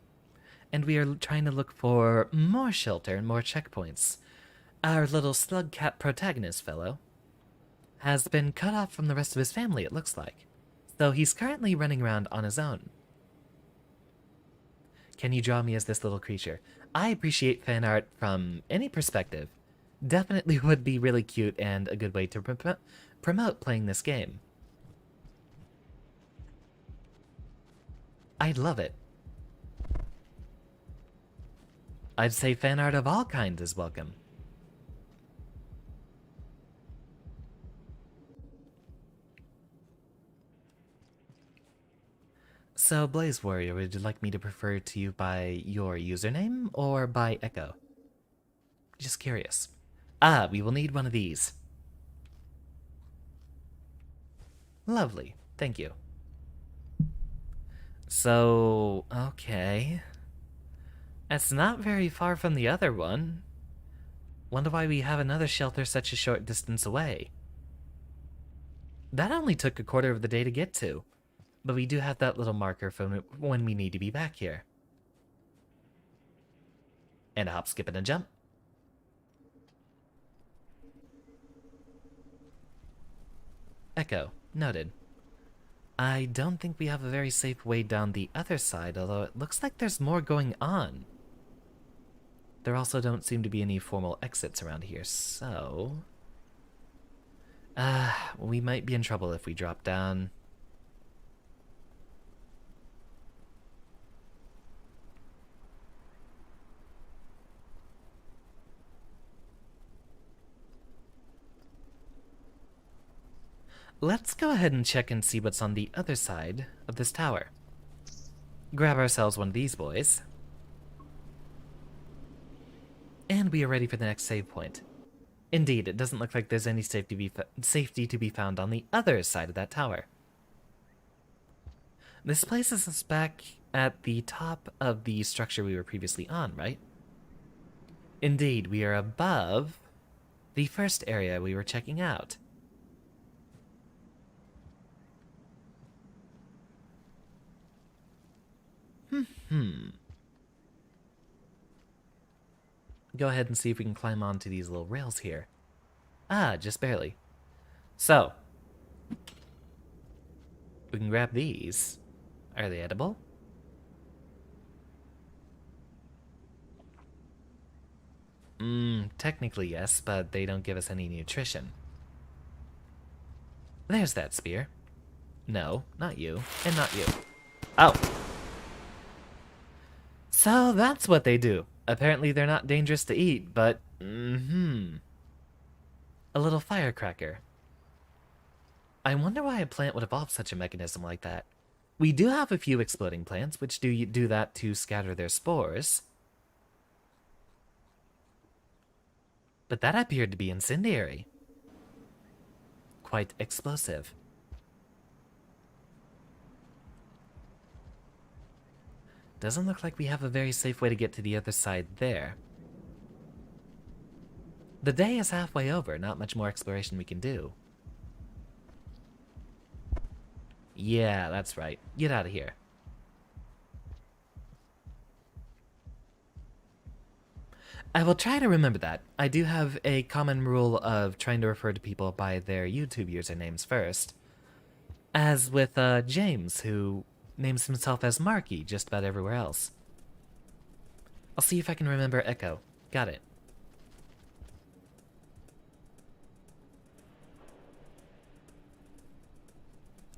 and we are trying to look for more shelter and more checkpoints. Our little slug cat protagonist fellow has been cut off from the rest of his family, it looks like. So he's currently running around on his own. Can you draw me as this little creature? I appreciate fan art from any perspective. Definitely would be really cute and a good way to promote playing this game. I'd love it. I'd say fan art of all kinds is welcome. So, Blaze Warrior, would you like me to refer to you by your username or by Echo? Just curious. Ah, we will need one of these. Lovely, thank you. So, okay. That's not very far from the other one. Wonder why we have another shelter such a short distance away. That only took a quarter of the day to get to. But we do have that little marker for when we need to be back here. And a hop, skip, and a jump. Echo, noted. I don't think we have a very safe way down the other side, although it looks like there's more going on. There also don't seem to be any formal exits around here, so... we might be in trouble if we drop down. Let's go ahead and check and see what's on the other side of this tower. Grab ourselves one of these boys. And we are ready for the next save point. Indeed, it doesn't look like there's any safety to be found on the other side of that tower. This places us back at the top of the structure we were previously on, right? Indeed, we are above the first area we were checking out. Go ahead and see if we can climb onto these little rails here. Ah, just barely. So, we can grab these. Are they edible? Technically yes, but they don't give us any nutrition. There's that spear. No, not you, and not you. Oh! So that's what they do. Apparently they're not dangerous to eat, but... A little firecracker. I wonder why a plant would evolve such a mechanism like that. We do have a few exploding plants, which do that to scatter their spores. But that appeared to be incendiary. Quite explosive. Doesn't look like we have a very safe way to get to the other side there. The day is halfway over, not much more exploration we can do. Yeah, that's right. Get out of here. I will try to remember that. I do have a common rule of trying to refer to people by their YouTube usernames first. As with James, who names himself as Marky just about everywhere else. I'll see if I can remember Echo. Got it.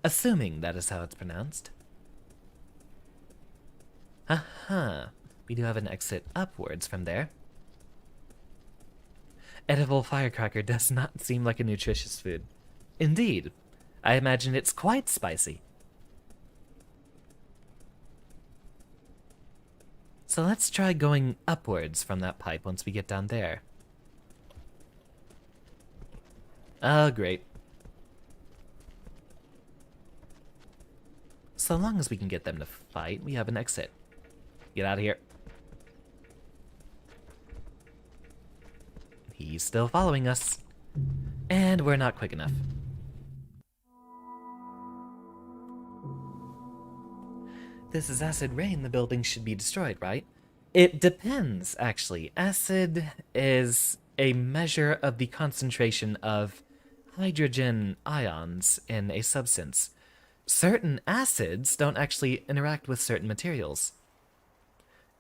Assuming that is how it's pronounced. Uh-huh. We do have an exit upwards from there. Edible firecracker does not seem like a nutritious food. Indeed. I imagine it's quite spicy. So let's try going upwards from that pipe once we get down there. Oh, great. So long as we can get them to fight, we have an exit. Get out of here. He's still following us. And we're not quick enough. This is acid rain. The building should be destroyed, right? It depends, actually. Acid is a measure of the concentration of hydrogen ions in a substance. Certain acids don't actually interact with certain materials.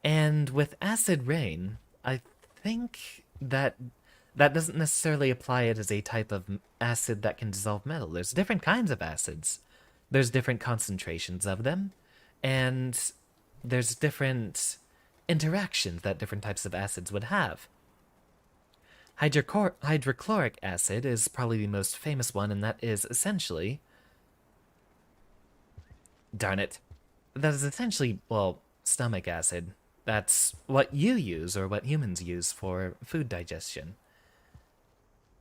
And with acid rain, I think that doesn't necessarily apply it as a type of acid that can dissolve metal. There's different kinds of acids. There's different concentrations of them, and there's different interactions that different types of acids would have. Hydrochloric acid is probably the most famous one, and that is essentially... Darn it. That is essentially, well, stomach acid. That's what you use, or what humans use for food digestion.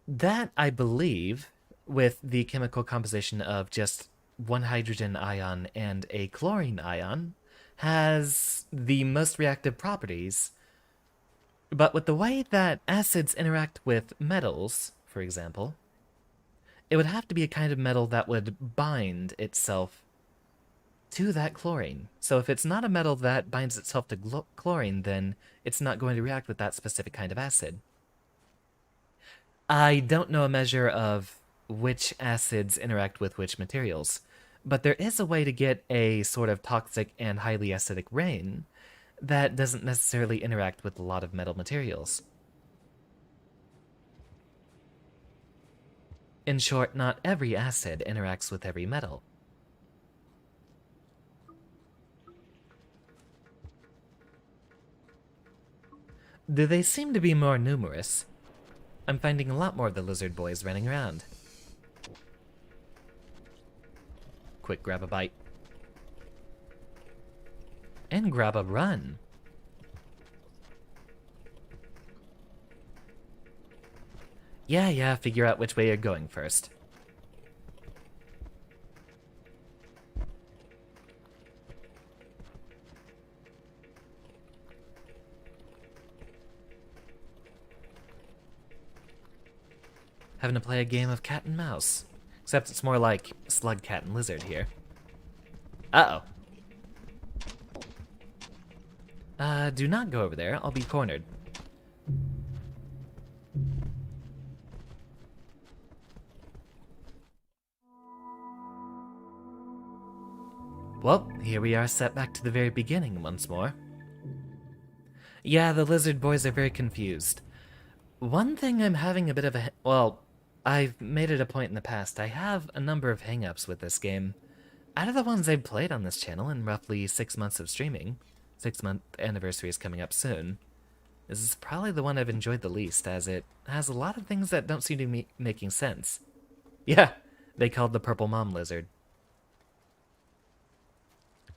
That, I believe, with the chemical composition of just one hydrogen ion and a chlorine ion, has the most reactive properties. But with the way that acids interact with metals, for example, it would have to be a kind of metal that would bind itself to that chlorine. So if it's not a metal that binds itself to chlorine, then it's not going to react with that specific kind of acid. I don't know a measure of which acids interact with which materials, but there is a way to get a sort of toxic and highly acidic rain that doesn't necessarily interact with a lot of metal materials. In short, not every acid interacts with every metal. Do they seem to be more numerous? I'm finding a lot more of the lizard boys running around. Quick, grab a bite. And grab a run. Yeah, figure out which way you're going first. Having to play a game of cat and mouse. Except it's more like slug, cat, and lizard here. Uh-oh. Do not go over there. I'll be cornered. Well, here we are set back to the very beginning once more. Yeah, the lizard boys are very confused. One thing I'm having a bit of a... Well, I've made it a point in the past. I have a number of hang-ups with this game. Out of the ones I've played on this channel in roughly 6 months of streaming, 6-month anniversary is coming up soon, this is probably the one I've enjoyed the least, as it has a lot of things that don't seem to be making sense. Yeah, they called the purple mom lizard.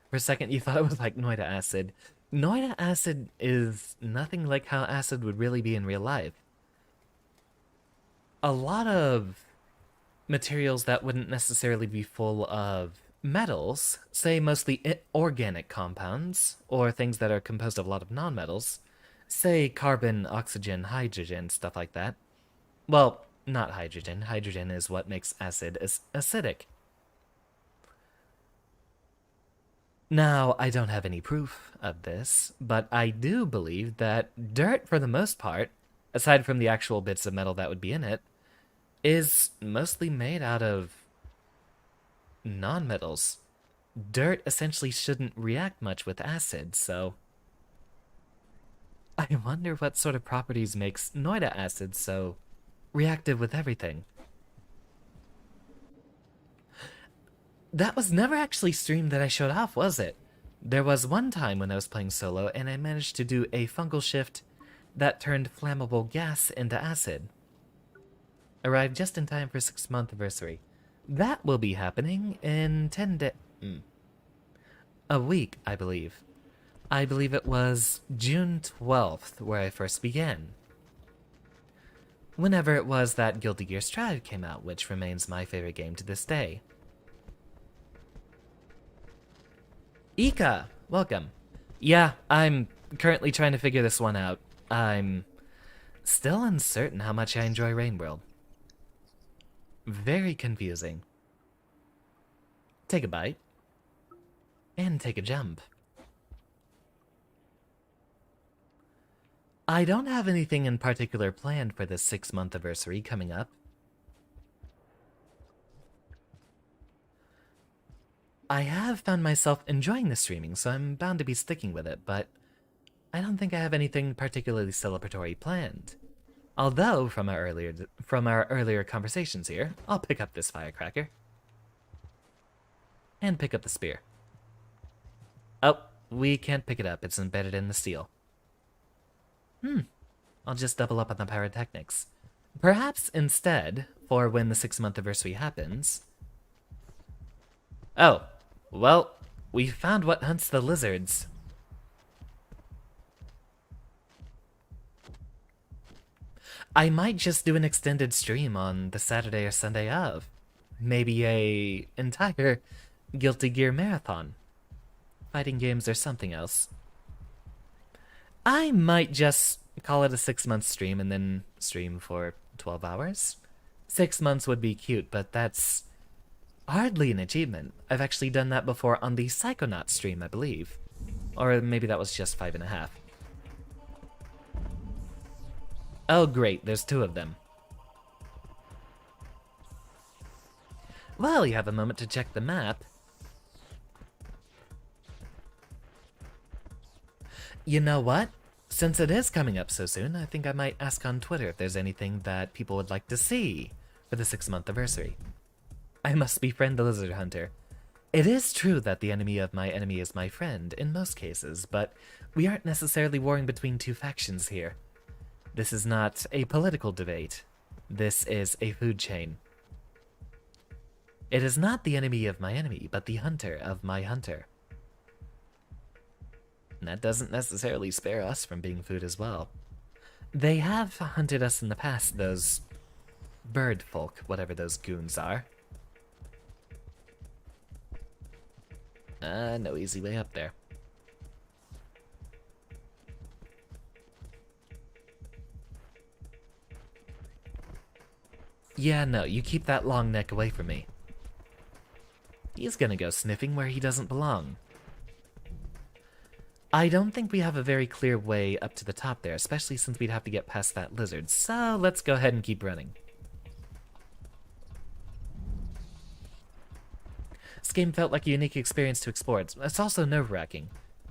For a second, you thought it was like Noida acid. Noida acid is nothing like how acid would really be in real life. A lot of materials that wouldn't necessarily be full of metals, say mostly organic compounds, or things that are composed of a lot of nonmetals, say carbon, oxygen, hydrogen, stuff like that. Well, not hydrogen. Hydrogen is what makes acid acidic. Now, I don't have any proof of this, but I do believe that dirt, for the most part, aside from the actual bits of metal that would be in it, is mostly made out of non-metals. Dirt essentially shouldn't react much with acid, so I wonder what sort of properties makes Noida acid so reactive with everything. That was never actually streamed that I showed off, was it? There was one time when I was playing solo and I managed to do a fungal shift that turned flammable gas into acid. Arrived just in time for 6th month anniversary. That will be happening in 10 days. A week, I believe. I believe it was June 12th where I first began. Whenever it was that Guilty Gear Strive came out, which remains my favorite game to this day. Ika, welcome. Yeah, I'm currently trying to figure this one out. I'm still uncertain how much I enjoy Rain World. Very confusing. Take a bite. And take a jump. I don't have anything in particular planned for this 6th month anniversary coming up. I have found myself enjoying the streaming, so I'm bound to be sticking with it, but I don't think I have anything particularly celebratory planned. Although, from our earlier conversations here, I'll pick up this firecracker. And pick up the spear. Oh, we can't pick it up, it's embedded in the steel. I'll just double up on the pyrotechnics. Perhaps instead, for when the 6th month anniversary happens... Oh, well, we found what hunts the lizards. I might just do an extended stream on the Saturday or Sunday of. Maybe a entire Guilty Gear marathon. Fighting games or something else. I might just call it a 6-month stream and then stream for 12 hours. 6 months would be cute, but that's hardly an achievement. I've actually done that before on the Psychonaut stream, I believe. Or maybe that was just 5.5. Oh great, there's 2 of them. Well, you have a moment to check the map. You know what? Since it is coming up so soon, I think I might ask on Twitter if there's anything that people would like to see for the 6th month anniversary. I must befriend the lizard hunter. It is true that the enemy of my enemy is my friend in most cases, but we aren't necessarily warring between 2 factions here. This is not a political debate. This is a food chain. It is not the enemy of my enemy, but the hunter of my hunter. And that doesn't necessarily spare us from being food as well. They have hunted us in the past, those bird folk, whatever those goons are. No easy way up there. Yeah, no, you keep that long neck away from me. He's gonna go sniffing where he doesn't belong. I don't think we have a very clear way up to the top there, especially since we'd have to get past that lizard, so let's go ahead and keep running. This game felt like a unique experience to explore. It's also nerve-wracking.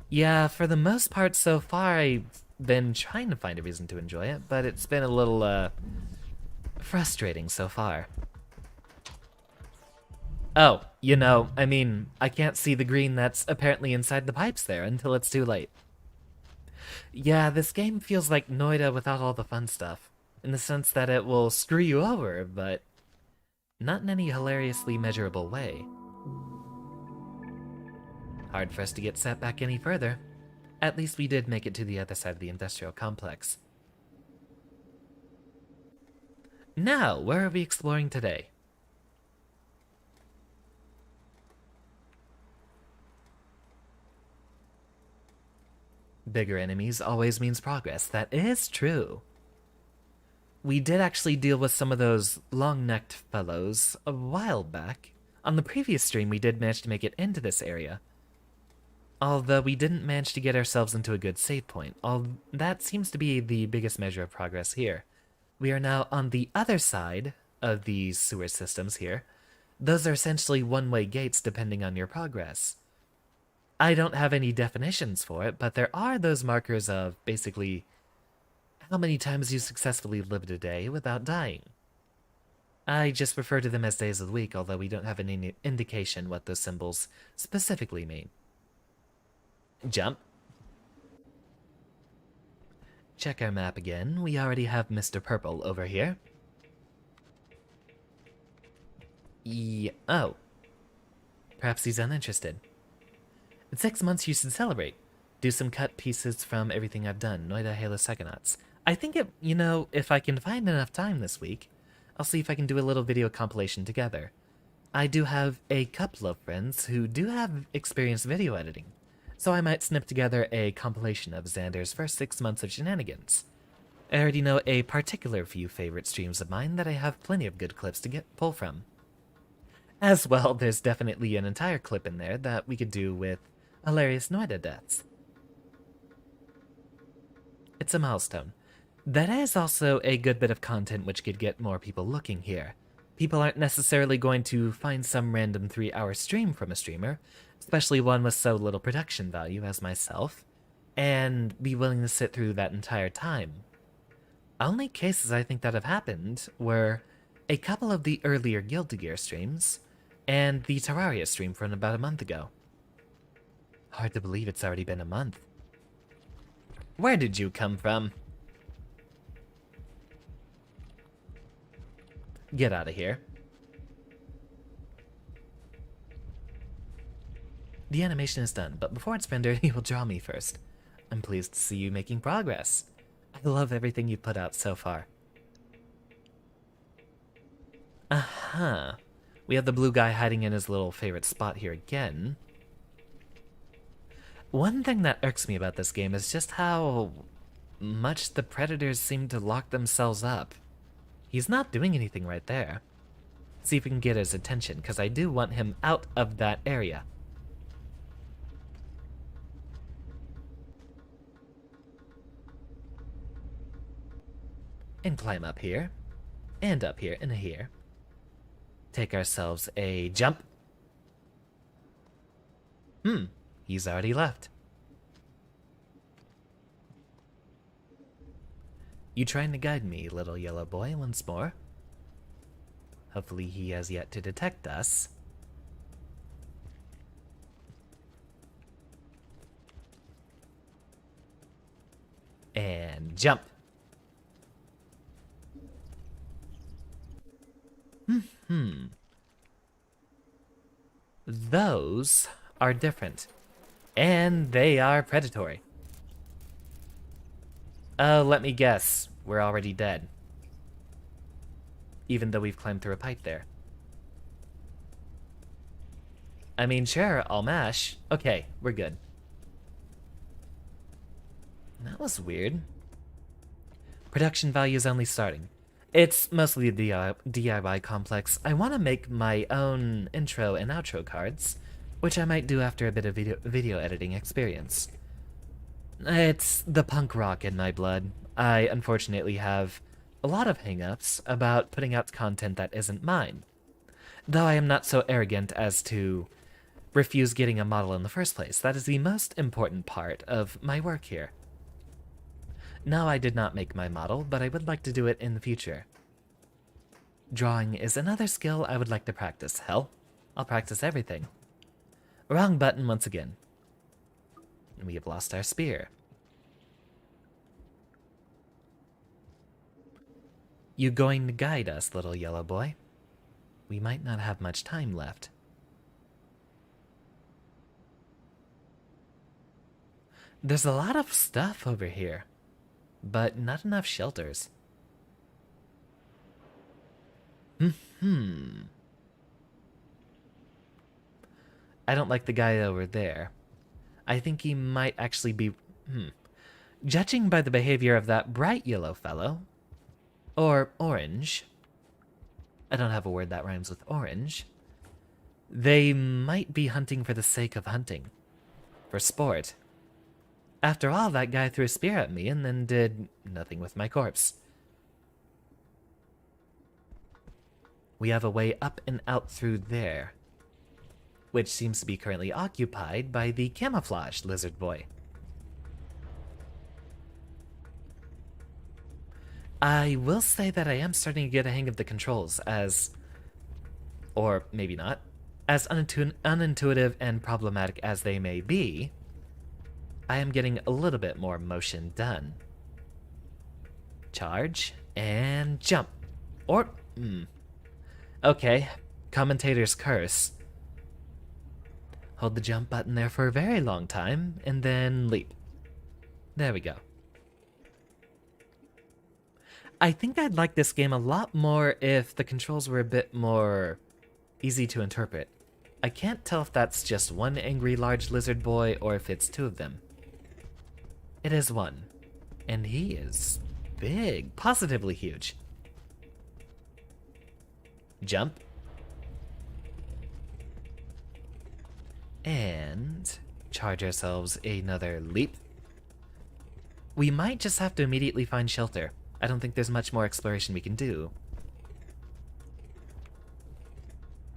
Yeah, for the most part so far, I've been trying to find a reason to enjoy it, but it's been a little, frustrating so far. Oh, you know, I mean, I can't see the green that's apparently inside the pipes there until it's too late. Yeah, this game feels like Noida without all the fun stuff, in the sense that it will screw you over, but not in any hilariously measurable way. Hard for us to get set back any further. At least we did make it to the other side of the industrial complex. Now, where are we exploring today? Bigger enemies always means progress. That is true. We did actually deal with some of those long-necked fellows a while back. On the previous stream, we did manage to make it into this area. Although we didn't manage to get ourselves into a good save point. That seems to be the biggest measure of progress here. We are now on the other side of these sewer systems here. Those are essentially one-way gates depending on your progress. I don't have any definitions for it, but there are those markers of basically how many times you successfully lived a day without dying. I just refer to them as days of the week, although we don't have any indication what those symbols specifically mean. Jump. Check our map again. We already have Mr. Purple over here. Oh. Perhaps he's uninterested. In 6 months you should celebrate. Do some cut pieces from everything I've done. Noida Halo Psychonauts. I think if I can find enough time this week, I'll see if I can do a little video compilation together. I do have a couple of friends who do have experienced video editing, so I might snip together a compilation of Xander's first 6 months of shenanigans. I already know a particular few favorite streams of mine that I have plenty of good clips to pull from. As well, there's definitely an entire clip in there that we could do with hilarious Noida deaths. It's a milestone. That is also a good bit of content which could get more people looking here. People aren't necessarily going to find some random 3-hour stream from a streamer, especially one with so little production value as myself, and be willing to sit through that entire time. Only cases I think that have happened were a couple of the earlier Guilty Gear streams, and the Terraria stream from about a month ago. Hard to believe it's already been a month. Where did you come from? Get out of here. The animation is done, but before it's rendered, you will draw me first. I'm pleased to see you making progress. I love everything you've put out so far. Aha. We have the blue guy hiding in his little favorite spot here again. One thing that irks me about this game is just how much the predators seem to lock themselves up. He's not doing anything right there. See if we can get his attention, because I do want him out of that area. And climb up here. And up here, and here. Take ourselves a jump. He's already left. You trying to guide me, little yellow boy, once more? Hopefully he has yet to detect us. And jump. Those are different. And they are predatory. Let me guess. We're already dead. Even though we've climbed through a pipe there. I mean, sure, I'll mash. Okay, we're good. That was weird. Production value is only starting. It's mostly a DIY complex. I want to make my own intro and outro cards, which I might do after a bit of video editing experience. It's the punk rock in my blood. I unfortunately have a lot of hang-ups about putting out content that isn't mine. Though I am not so arrogant as to refuse getting a model in the first place. That is the most important part of my work here. No, I did not make my model, but I would like to do it in the future. Drawing is another skill I would like to practice. Hell, I'll practice everything. Wrong button once again. We have lost our spear. You going to guide us, little yellow boy? We might not have much time left. There's a lot of stuff over here, but not enough shelters. I don't like the guy over there. I think he might actually be... Judging by the behavior of that bright yellow fellow, or orange, I don't have a word that rhymes with orange, they might be hunting for the sake of hunting. for sport. After all, that guy threw a spear at me and then did nothing with my corpse. We have a way up and out through there, which seems to be currently occupied by the camouflaged lizard boy. I will say that I am starting to get a hang of the controls or maybe not, as unintuitive and problematic as they may be, I am getting a little bit more motion done. Charge, and jump. Okay, commentator's curse. Hold the jump button there for a very long time, and then leap. There we go. I think I'd like this game a lot more if the controls were a bit more easy to interpret. I can't tell if that's just one angry large lizard boy or if it's two of them. It is one, and he is big, positively huge. Jump. And charge ourselves another leap. We might just have to immediately find shelter. I don't think there's much more exploration we can do.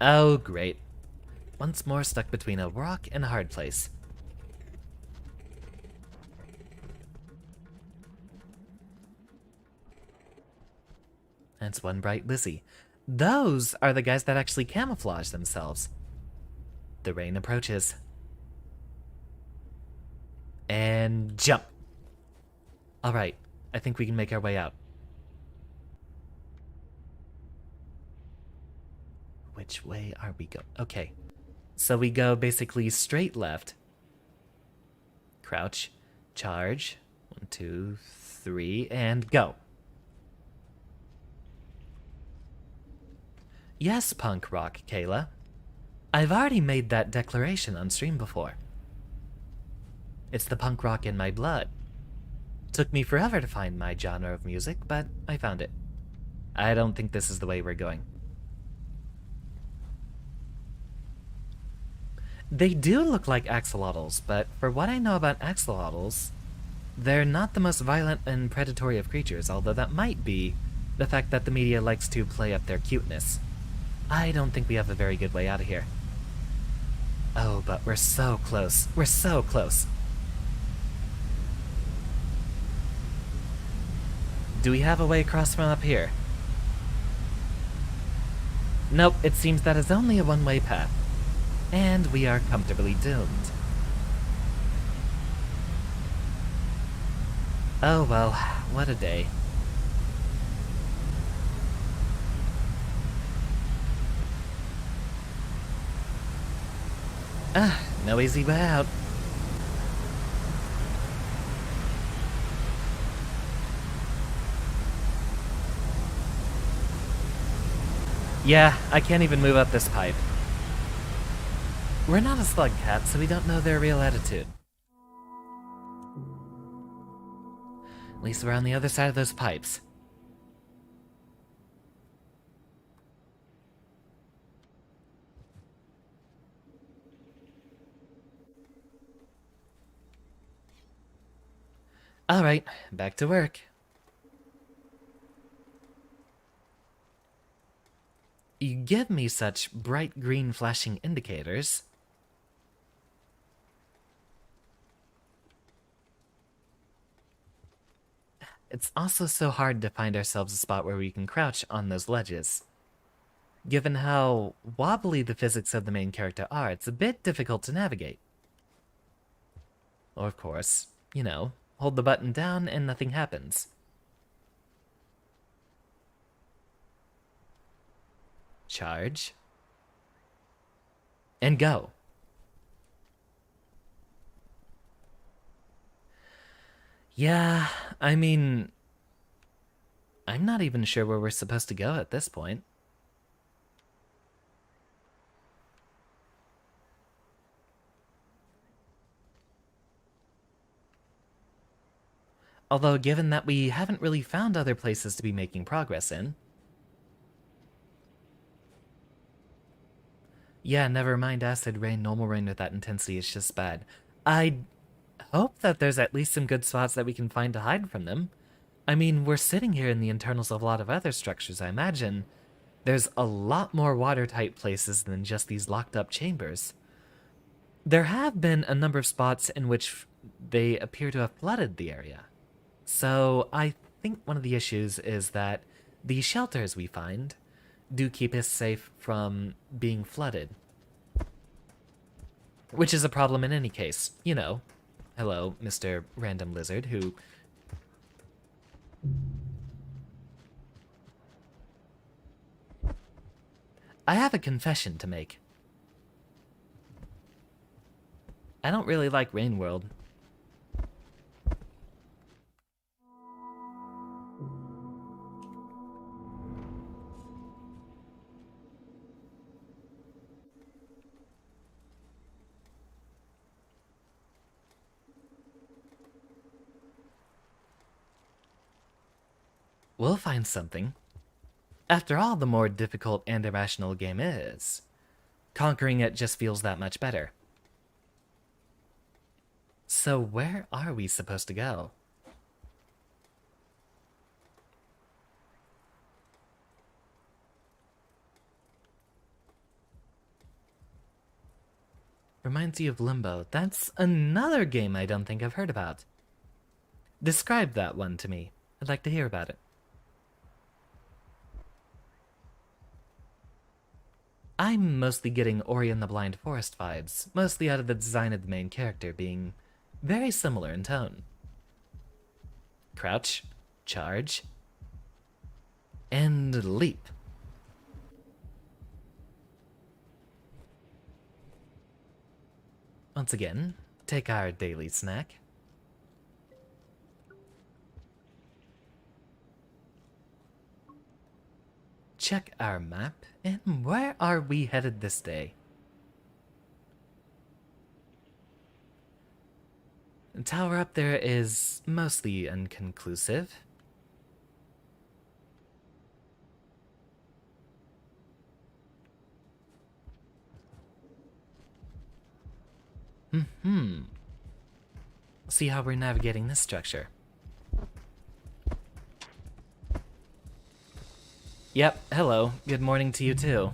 Oh, great. Once more stuck between a rock and a hard place. That's one bright Lizzie. Those are the guys that actually camouflage themselves. The rain approaches. And jump. Alright, I think we can make our way out. Which way are we going? Okay, so we go basically straight left. Crouch, charge, 1, 2, 3, and go. Yes, punk rock, Kayla. I've already made that declaration on stream before. It's the punk rock in my blood. Took me forever to find my genre of music, but I found it. I don't think this is the way we're going. They do look like axolotls, but for what I know about axolotls, they're not the most violent and predatory of creatures, although that might be the fact that the media likes to play up their cuteness. I don't think we have a very good way out of here. Oh, but we're so close. We're so close. Do we have a way across from up here? Nope, it seems that is only a one-way path. And we are comfortably doomed. Oh well, what a day. No easy way out. Yeah, I can't even move up this pipe. We're not a slug cat, so we don't know their real attitude. At least we're on the other side of those pipes. Alright, back to work. You give me such bright green flashing indicators. It's also so hard to find ourselves a spot where we can crouch on those ledges. Given how wobbly the physics of the main character are, it's a bit difficult to navigate. Or of course, you know, hold the button down and nothing happens. Charge. And go. Yeah, I mean, I'm not even sure where we're supposed to go at this point. Although, given that we haven't really found other places to be making progress in. Yeah, never mind acid rain, normal rain with that intensity is just bad. I hope that there's at least some good spots that we can find to hide from them. I mean, we're sitting here in the internals of a lot of other structures, I imagine. There's a lot more watertight places than just these locked up chambers. There have been a number of spots in which they appear to have flooded the area. So I think one of the issues is that the shelters we find do keep us safe from being flooded. Which is a problem in any case. You know. Hello, Mr. Random Lizard, who... I have a confession to make. I don't really like Rain World. We'll find something. After all, the more difficult and irrational a game is, conquering it just feels that much better. So where are we supposed to go? Reminds you of Limbo. That's another game I don't think I've heard about. Describe that one to me. I'd like to hear about it. I'm mostly getting Ori and the Blind Forest vibes, mostly out of the design of the main character being very similar in tone. Crouch, charge, and leap. Once again, take our daily snack. Check our map, and where are we headed this day? The tower up there is mostly inconclusive. See how we're navigating this structure. Yep, hello. Good morning to you too.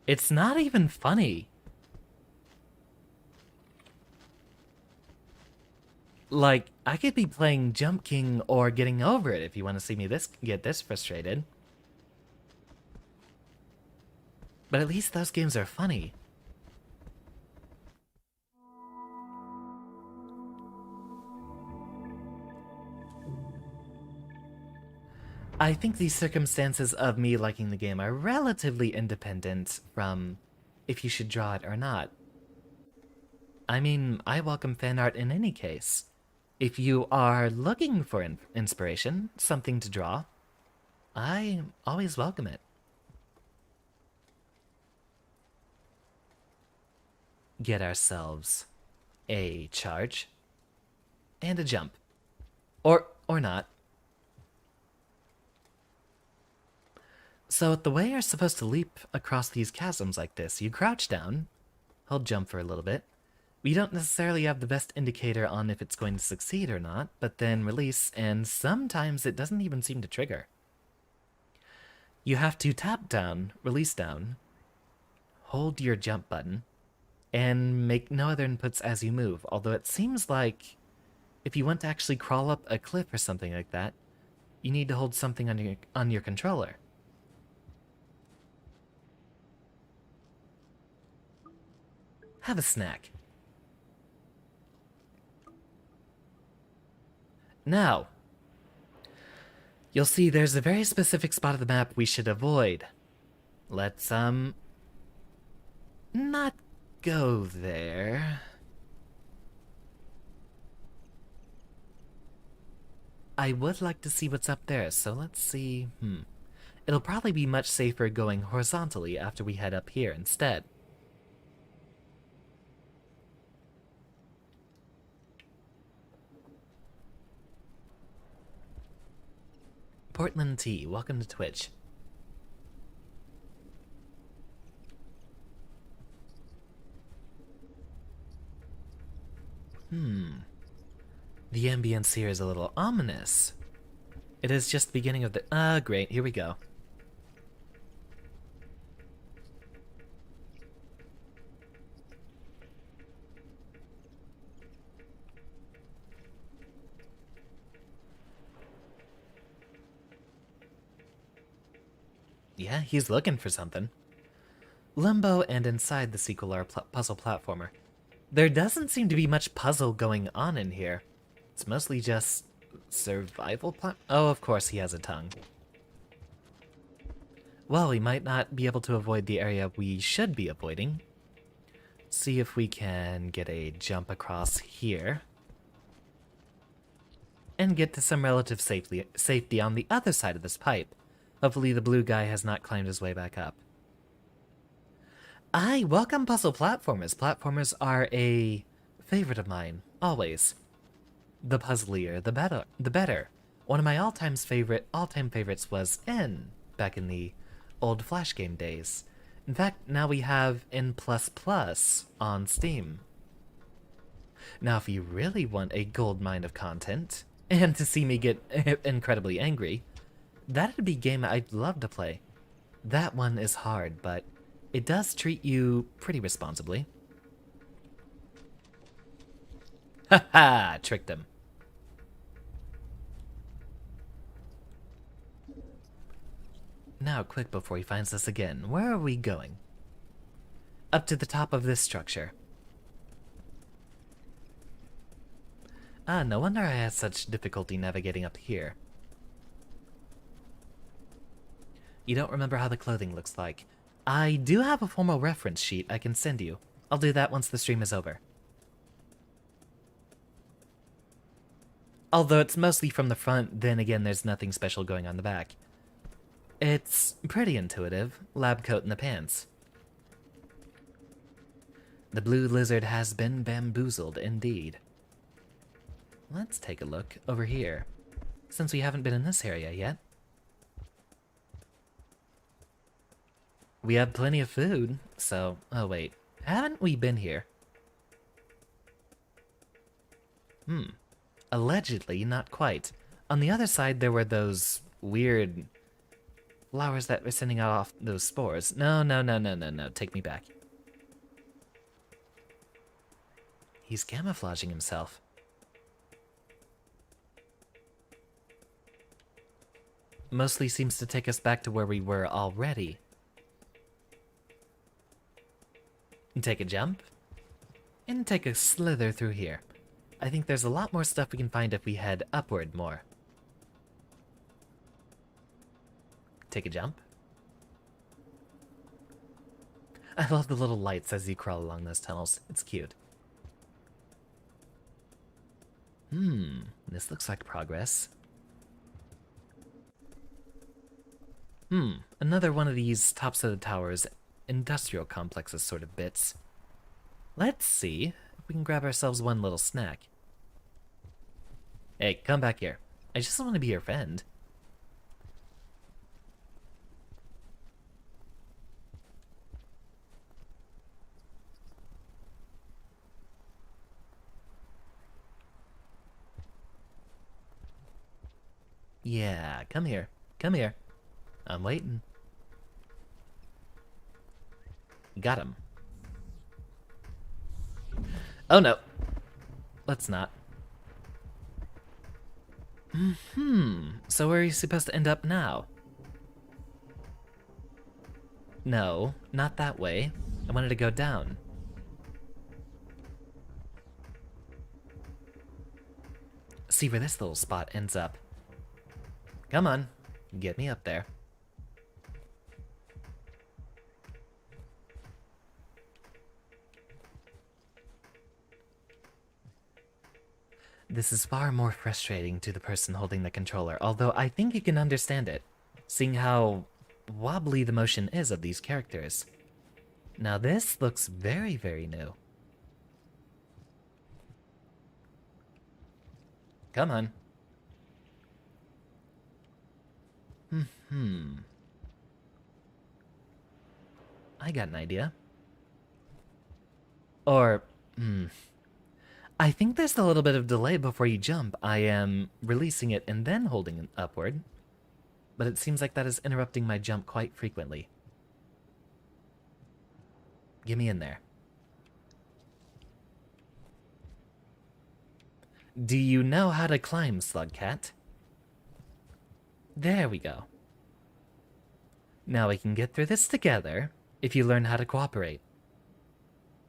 It's not even funny. Like, I could be playing Jump King or Getting Over It if you want to see me get this frustrated. But at least those games are funny. I think the circumstances of me liking the game are relatively independent from if you should draw it or not. I mean, I welcome fan art in any case. If you are looking for inspiration, something to draw, I always welcome it. Get ourselves a charge and a jump. Or not. So the way you're supposed to leap across these chasms like this, you crouch down, hold jump for a little bit. We don't necessarily have the best indicator on if it's going to succeed or not, but then release, and sometimes it doesn't even seem to trigger. You have to tap down, release down, hold your jump button, and make no other inputs as you move, although it seems like if you want to actually crawl up a cliff or something like that, you need to hold something on your controller. Have a snack. Now, you'll see there's a very specific spot of the map we should avoid. Let's, not go there. I would like to see what's up there, so let's see, It'll probably be much safer going horizontally after we head up here instead. Portland T, welcome to Twitch. The ambience here is a little ominous. It is just the beginning of the... great, here we go. Yeah, he's looking for something. Limbo and Inside the sequel are a puzzle platformer. There doesn't seem to be much puzzle going on in here. It's mostly just survival Oh, of course he has a tongue. Well, we might not be able to avoid the area we should be avoiding. See if we can get a jump across here. And get to some relative safety on the other side of this pipe. Hopefully the blue guy has not climbed his way back up. I welcome puzzle platformers. Platformers are a favorite of mine, always. The puzzlier, the better. One of my all-time favorites was N, back in the old Flash game days. In fact, now we have N++ on Steam. Now, if you really want a gold mine of content, and to see me get incredibly angry, that'd be a game I'd love to play. That one is hard, but it does treat you pretty responsibly. Haha, tricked him. Now, quick before he finds us again, where are we going? Up to the top of this structure. Ah, no wonder I had such difficulty navigating up here. You don't remember how the clothing looks like. I do have a formal reference sheet I can send you. I'll do that once the stream is over. Although it's mostly from the front, then again there's nothing special going on the back. It's pretty intuitive. Lab coat in the pants. The blue lizard has been bamboozled indeed. Let's take a look over here, since we haven't been in this area yet. We have plenty of food, so... Oh wait, haven't we been here? Allegedly, not quite. On the other side there were those weird flowers that were sending off those spores. No, take me back. He's camouflaging himself. Mostly seems to take us back to where we were already. Take a jump, and take a slither through here. I think there's a lot more stuff we can find if we head upward more. Take a jump. I love the little lights as you crawl along those tunnels. It's cute. This looks like progress. Another one of these tops of the towers industrial complexes sort of bits. Let's see if we can grab ourselves one little snack. Hey, come back here. I just want to be your friend. Yeah, come here. Come here. I'm waiting. Got him. Oh no. Let's not. So where are you supposed to end up now? No, not that way. I wanted to go down. See where this little spot ends up. Come on, get me up there. This is far more frustrating to the person holding the controller, although I think you can understand it, seeing how wobbly the motion is of these characters. Now this looks very, very new. Come on. I got an idea. Or, I think there's a little bit of delay before you jump. I am releasing it and then holding it upward. But it seems like that is interrupting my jump quite frequently. Get me in there. Do you know how to climb, Slugcat? There we go. Now we can get through this together if you learn how to cooperate.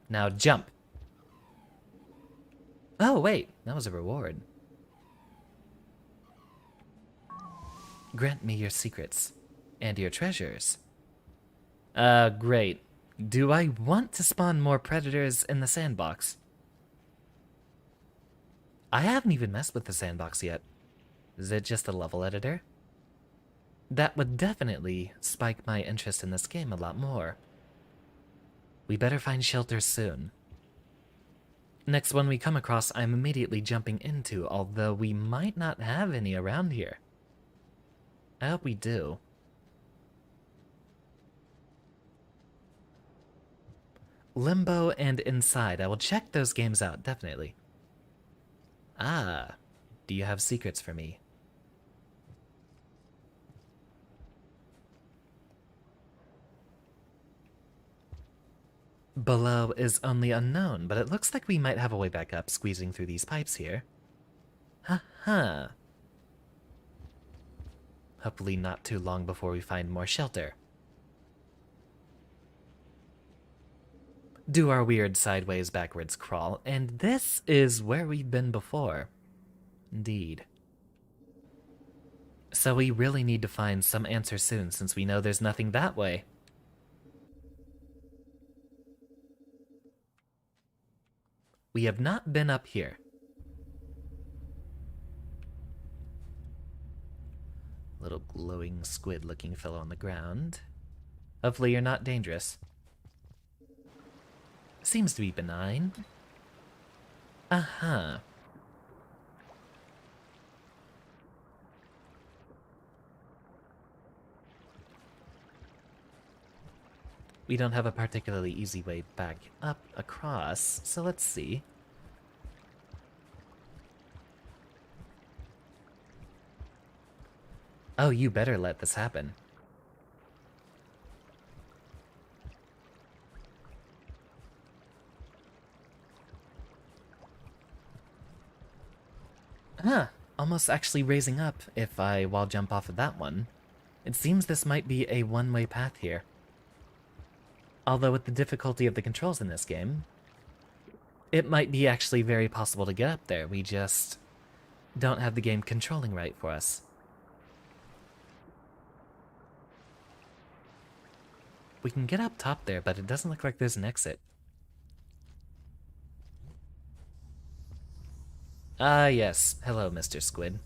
Now jump. Oh, wait, that was a reward. Grant me your secrets and your treasures. Great. Do I want to spawn more predators in the sandbox? I haven't even messed with the sandbox yet. Is it just a level editor? That would definitely spike my interest in this game a lot more. We better find shelter soon. Next one we come across, I'm immediately jumping into, although we might not have any around here. I hope we do. Limbo and Inside. I will check those games out, definitely. Ah, do you have secrets for me? Below is only unknown, but it looks like we might have a way back up, squeezing through these pipes here. Ha-ha. Hopefully not too long before we find more shelter. Do our weird sideways backwards crawl, and this is where we've been before. Indeed. So we really need to find some answer soon, since we know there's nothing that way. We have not been up here. Little glowing squid-looking fellow on the ground. Hopefully you're not dangerous. Seems to be benign. Uh-huh. We don't have a particularly easy way back up across, so let's see. Oh, you better let this happen. Huh, almost actually raising up if I wall jump off of that one. It seems this might be a one-way path here. Although with the difficulty of the controls in this game, it might be actually very possible to get up there. We just don't have the game controlling right for us. We can get up top there, but it doesn't look like there's an exit. Ah, yes. Hello, Mr. Squid.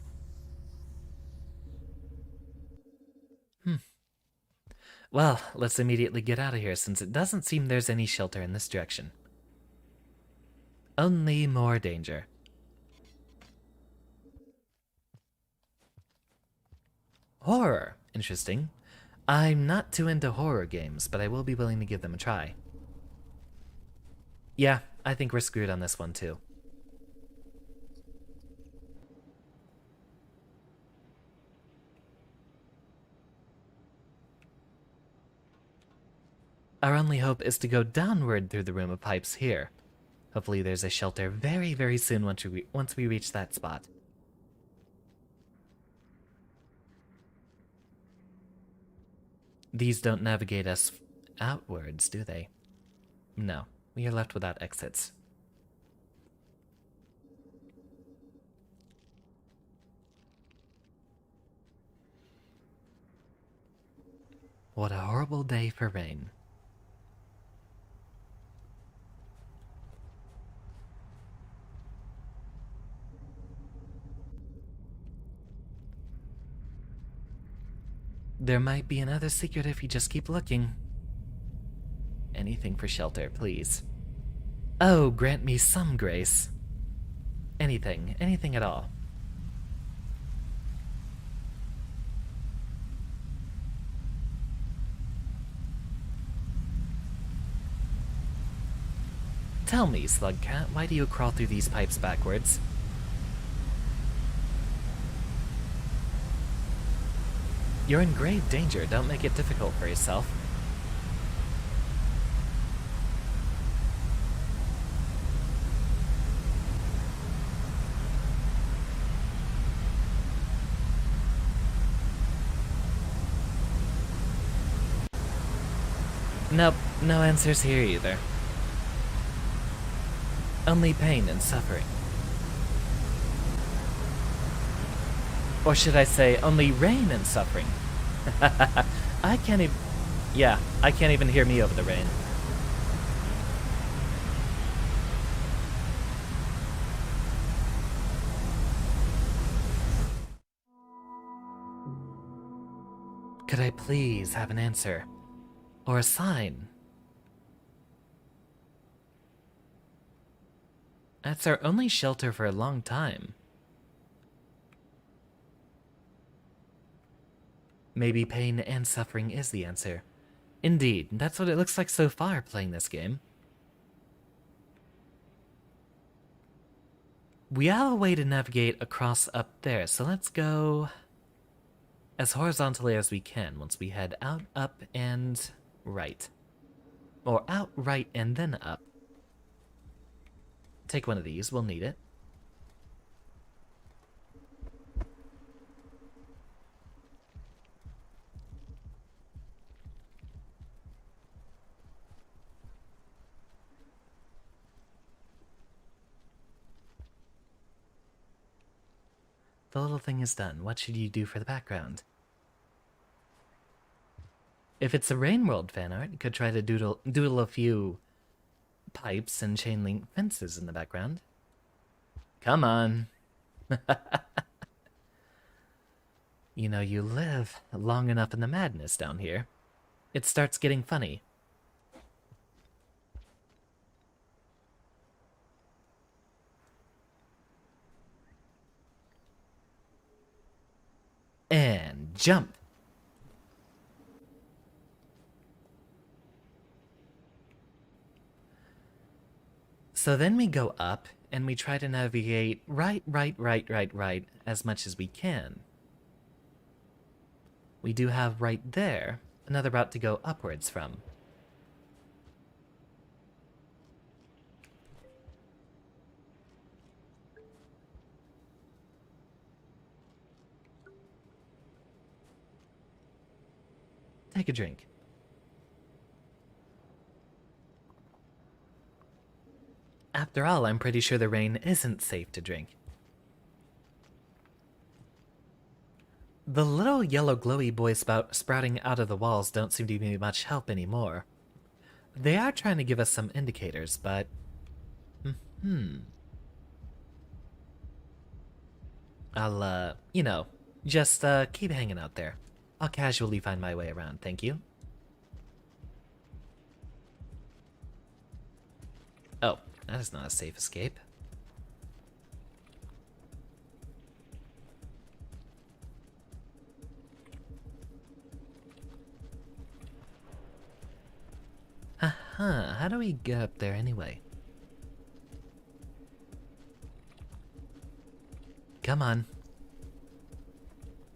Well, let's immediately get out of here, since it doesn't seem there's any shelter in this direction. Only more danger. Horror. Interesting. I'm not too into horror games, but I will be willing to give them a try. Yeah, I think we're screwed on this one too. Our only hope is to go downward through the room of pipes here. Hopefully there's a shelter very, very soon once we reach that spot. These don't navigate us outwards, do they? No, we are left without exits. What a horrible day for rain. There might be another secret if you just keep looking. Anything for shelter, please. Oh, grant me some grace. Anything, anything at all. Tell me, Slugcat, why do you crawl through these pipes backwards? You're in grave danger. Don't make it difficult for yourself. Nope, no answers here either. Only pain and suffering. Or should I say, only rain and suffering? I can't even... Yeah, I can't even hear me over the rain. Could I please have an answer? Or a sign? That's our only shelter for a long time. Maybe pain and suffering is the answer. Indeed, that's what it looks like so far playing this game. We have a way to navigate across up there, so let's go as horizontally as we can once we head out, up, and right. Or out, right, and then up. Take one of these, we'll need it. The little thing is done. What should you do for the background? If it's a Rain World fan art, you could try to doodle a few pipes and chain link fences in the background. Come on. You know, you live long enough in the madness down here. It starts getting funny. And jump. So then we go up, and we try to navigate right as much as we can. We do have right there another route to go upwards from. Take a drink. After all, I'm pretty sure the rain isn't safe to drink. The little yellow glowy boys sprouting out of the walls don't seem to be much help anymore. They are trying to give us some indicators, but... I'll, you know, just, keep hanging out there. I'll casually find my way around, thank you. Oh, that is not a safe escape. Huh, how do we get up there anyway? Come on.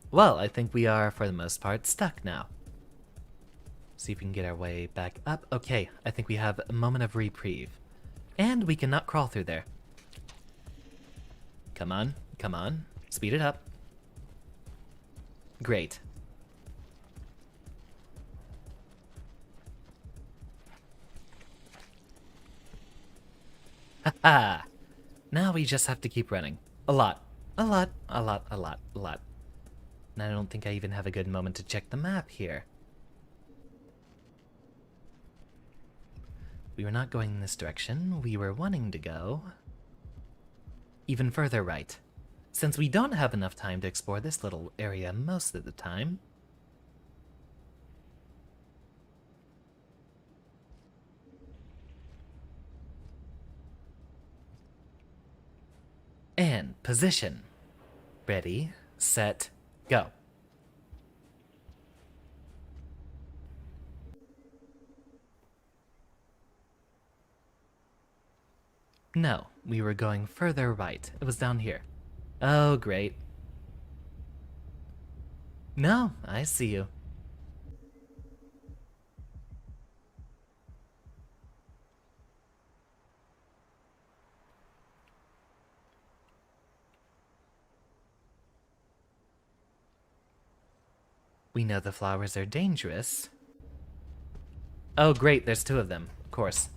Well, I think we are, for the most part, stuck now. See if we can get our way back up. Okay, I think we have a moment of reprieve. And we cannot crawl through there. Come on, come on. Speed it up. Great. Haha! Now we just have to keep running. A lot. And I don't think I even have a good moment to check the map here. We were not going in this direction. We were wanting to go even further right. Since we don't have enough time to explore this little area most of the time. And position. Ready, set, go. No, we were going further right. It was down here. Oh, great. No, I see you. We know the flowers are dangerous. Oh, great, there's two of them, of course.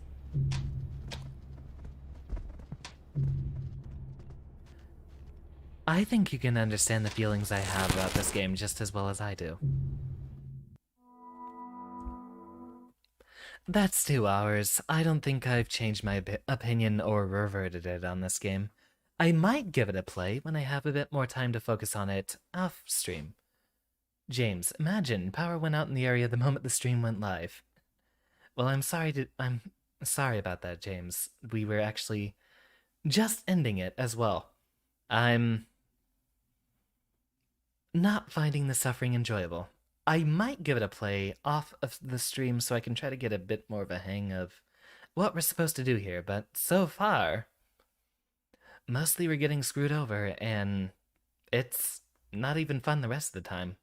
I think you can understand the feelings I have about this game just as well as I do. That's 2 hours. I don't think I've changed my opinion or reverted it on this game. I might give it a play when I have a bit more time to focus on it off stream. James, imagine power went out in the area the moment the stream went live. Well, I'm sorry about that, James. We were actually just ending it as well. I'm not finding the suffering enjoyable. I might give it a play off of the stream so I can try to get a bit more of a hang of what we're supposed to do here, but so far, mostly we're getting screwed over, and it's not even fun the rest of the time.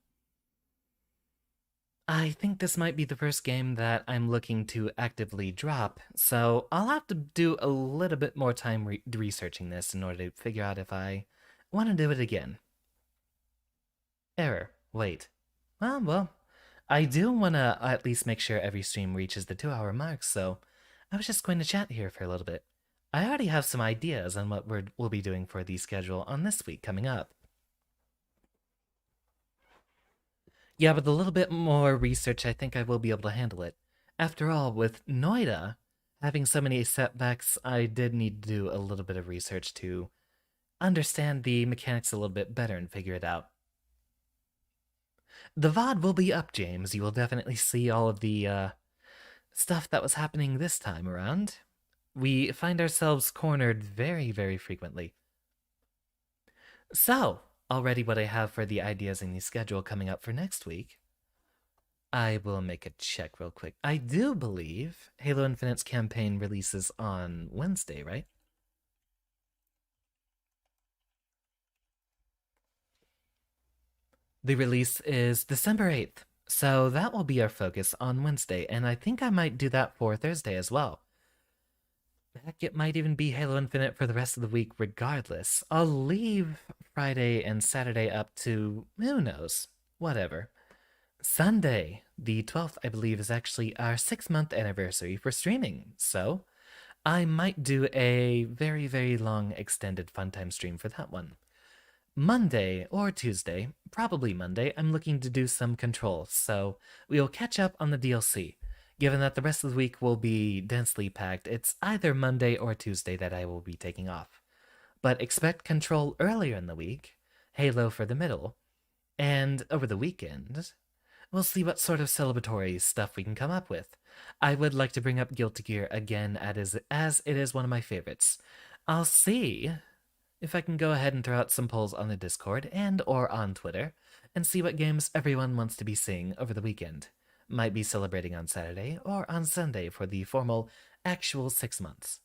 I think this might be the first game that I'm looking to actively drop, so I'll have to do a little bit more time researching this in order to figure out if I want to do it again. Error. Wait. Well, I do want to at least make sure every stream reaches the 2 hour mark, so I was just going to chat here for a little bit. I already have some ideas on what we'll be doing for the schedule on this week coming up. Yeah, with a little bit more research, I think I will be able to handle it. After all, with Noida having so many setbacks, I did need to do a little bit of research to understand the mechanics a little bit better and figure it out. The VOD will be up, James. You will definitely see all of the stuff that was happening this time around. We find ourselves cornered very, very frequently. So, already what I have for the ideas in the schedule coming up for next week. I will make a check real quick. I do believe Halo Infinite's campaign releases on Wednesday, right? The release is December 8th, so that will be our focus on Wednesday, and I think I might do that for Thursday as well. Heck, it might even be Halo Infinite for the rest of the week regardless. I'll leave Friday and Saturday up to who knows. Whatever. Sunday, the 12th, I believe, is actually our 6 month anniversary for streaming, so I might do a very, very long extended fun time stream for that one. Monday or Tuesday, probably Monday, I'm looking to do some Control, so we'll catch up on the DLC. Given that the rest of the week will be densely packed, it's either Monday or Tuesday that I will be taking off. But expect Control earlier in the week, Halo for the middle, and over the weekend, we'll see what sort of celebratory stuff we can come up with. I would like to bring up Guilty Gear again as it is one of my favorites. I'll see if I can go ahead and throw out some polls on the Discord and or on Twitter and see what games everyone wants to be seeing over the weekend. Might be celebrating on Saturday or on Sunday for the formal actual 6 months.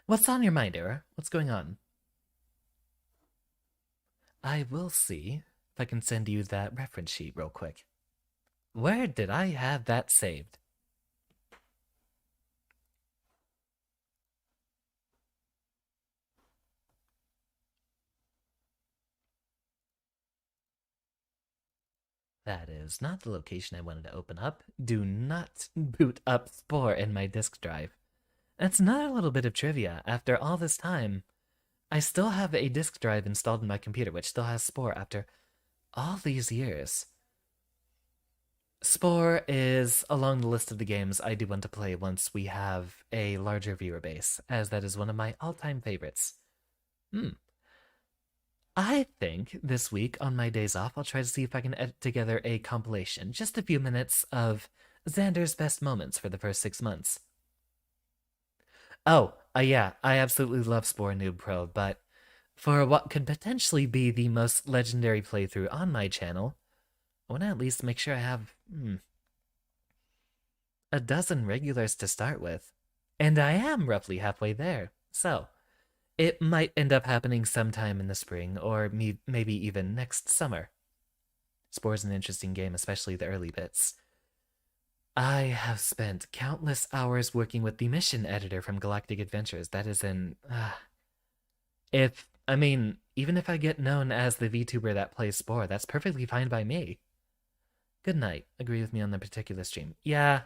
What's on your mind, Era? What's going on? I will see if I can send you that reference sheet real quick. Where did I have that saved? That is not the location I wanted to open up. Do not boot up Spore in my disk drive. That's another little bit of trivia. After all this time, I still have a disk drive installed in my computer, which still has Spore after all these years. Spore is along the list of the games I do want to play once we have a larger viewer base, as that is one of my all-time favorites. I think this week, on my days off, I'll try to see if I can edit together a compilation, just a few minutes of Xander's best moments for the first 6 months. Oh, yeah, I absolutely love Spore Noob Pro, but for what could potentially be the most legendary playthrough on my channel, I want to at least make sure I have a dozen regulars to start with. And I am roughly halfway there. So, it might end up happening sometime in the spring, or maybe even next summer. Spore's an interesting game, especially the early bits. I have spent countless hours working with the mission editor from Galactic Adventures. That is an. If. I mean, even if I get known as the VTuber that plays Spore, that's perfectly fine by me. Good night. Agree with me on the particular stream. Yeah,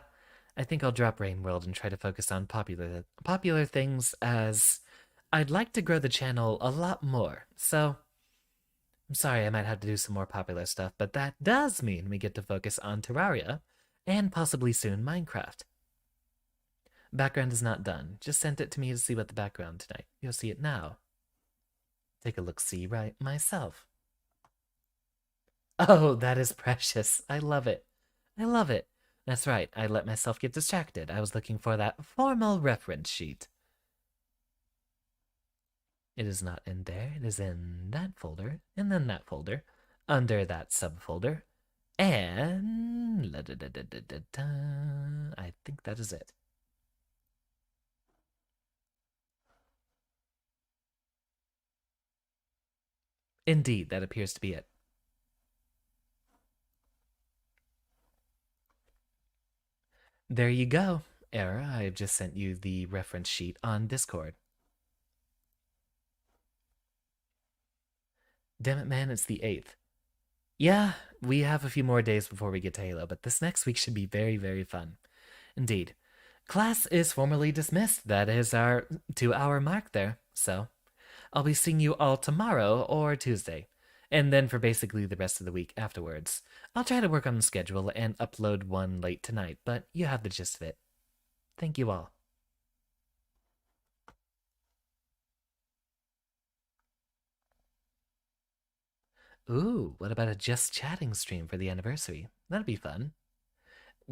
I think I'll drop Rain World and try to focus on popular things as I'd like to grow the channel a lot more. So, I'm sorry I might have to do some more popular stuff, but that does mean we get to focus on Terraria and possibly soon Minecraft. Background is not done. Just sent it to me to see what the background tonight. You'll see it now. Take a look-see right myself. Oh, that is precious. I love it. I love it. That's right, I let myself get distracted. I was looking for that formal reference sheet. It is not in there. It is in that folder, and then that folder, under that subfolder, and I think that is it. Indeed, that appears to be it. There you go, Era. I've just sent you the reference sheet on Discord. Damn it, man, it's the 8th. Yeah, we have a few more days before we get to Halo, but this next week should be very, very fun. Indeed. Class is formally dismissed. That is our 2 hour mark there. So, I'll be seeing you all tomorrow or Tuesday. And then for basically the rest of the week afterwards. I'll try to work on the schedule and upload one late tonight, but you have the gist of it. Thank you all. Ooh, what about a just chatting stream for the anniversary? That'd be fun.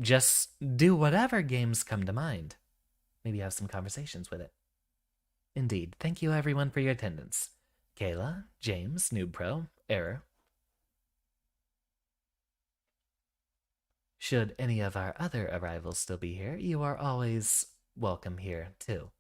Just do whatever games come to mind. Maybe have some conversations with it. Indeed. Thank you everyone for your attendance. Kayla, James, Noob Pro, Error. Should any of our other arrivals still be here, you are always welcome here too.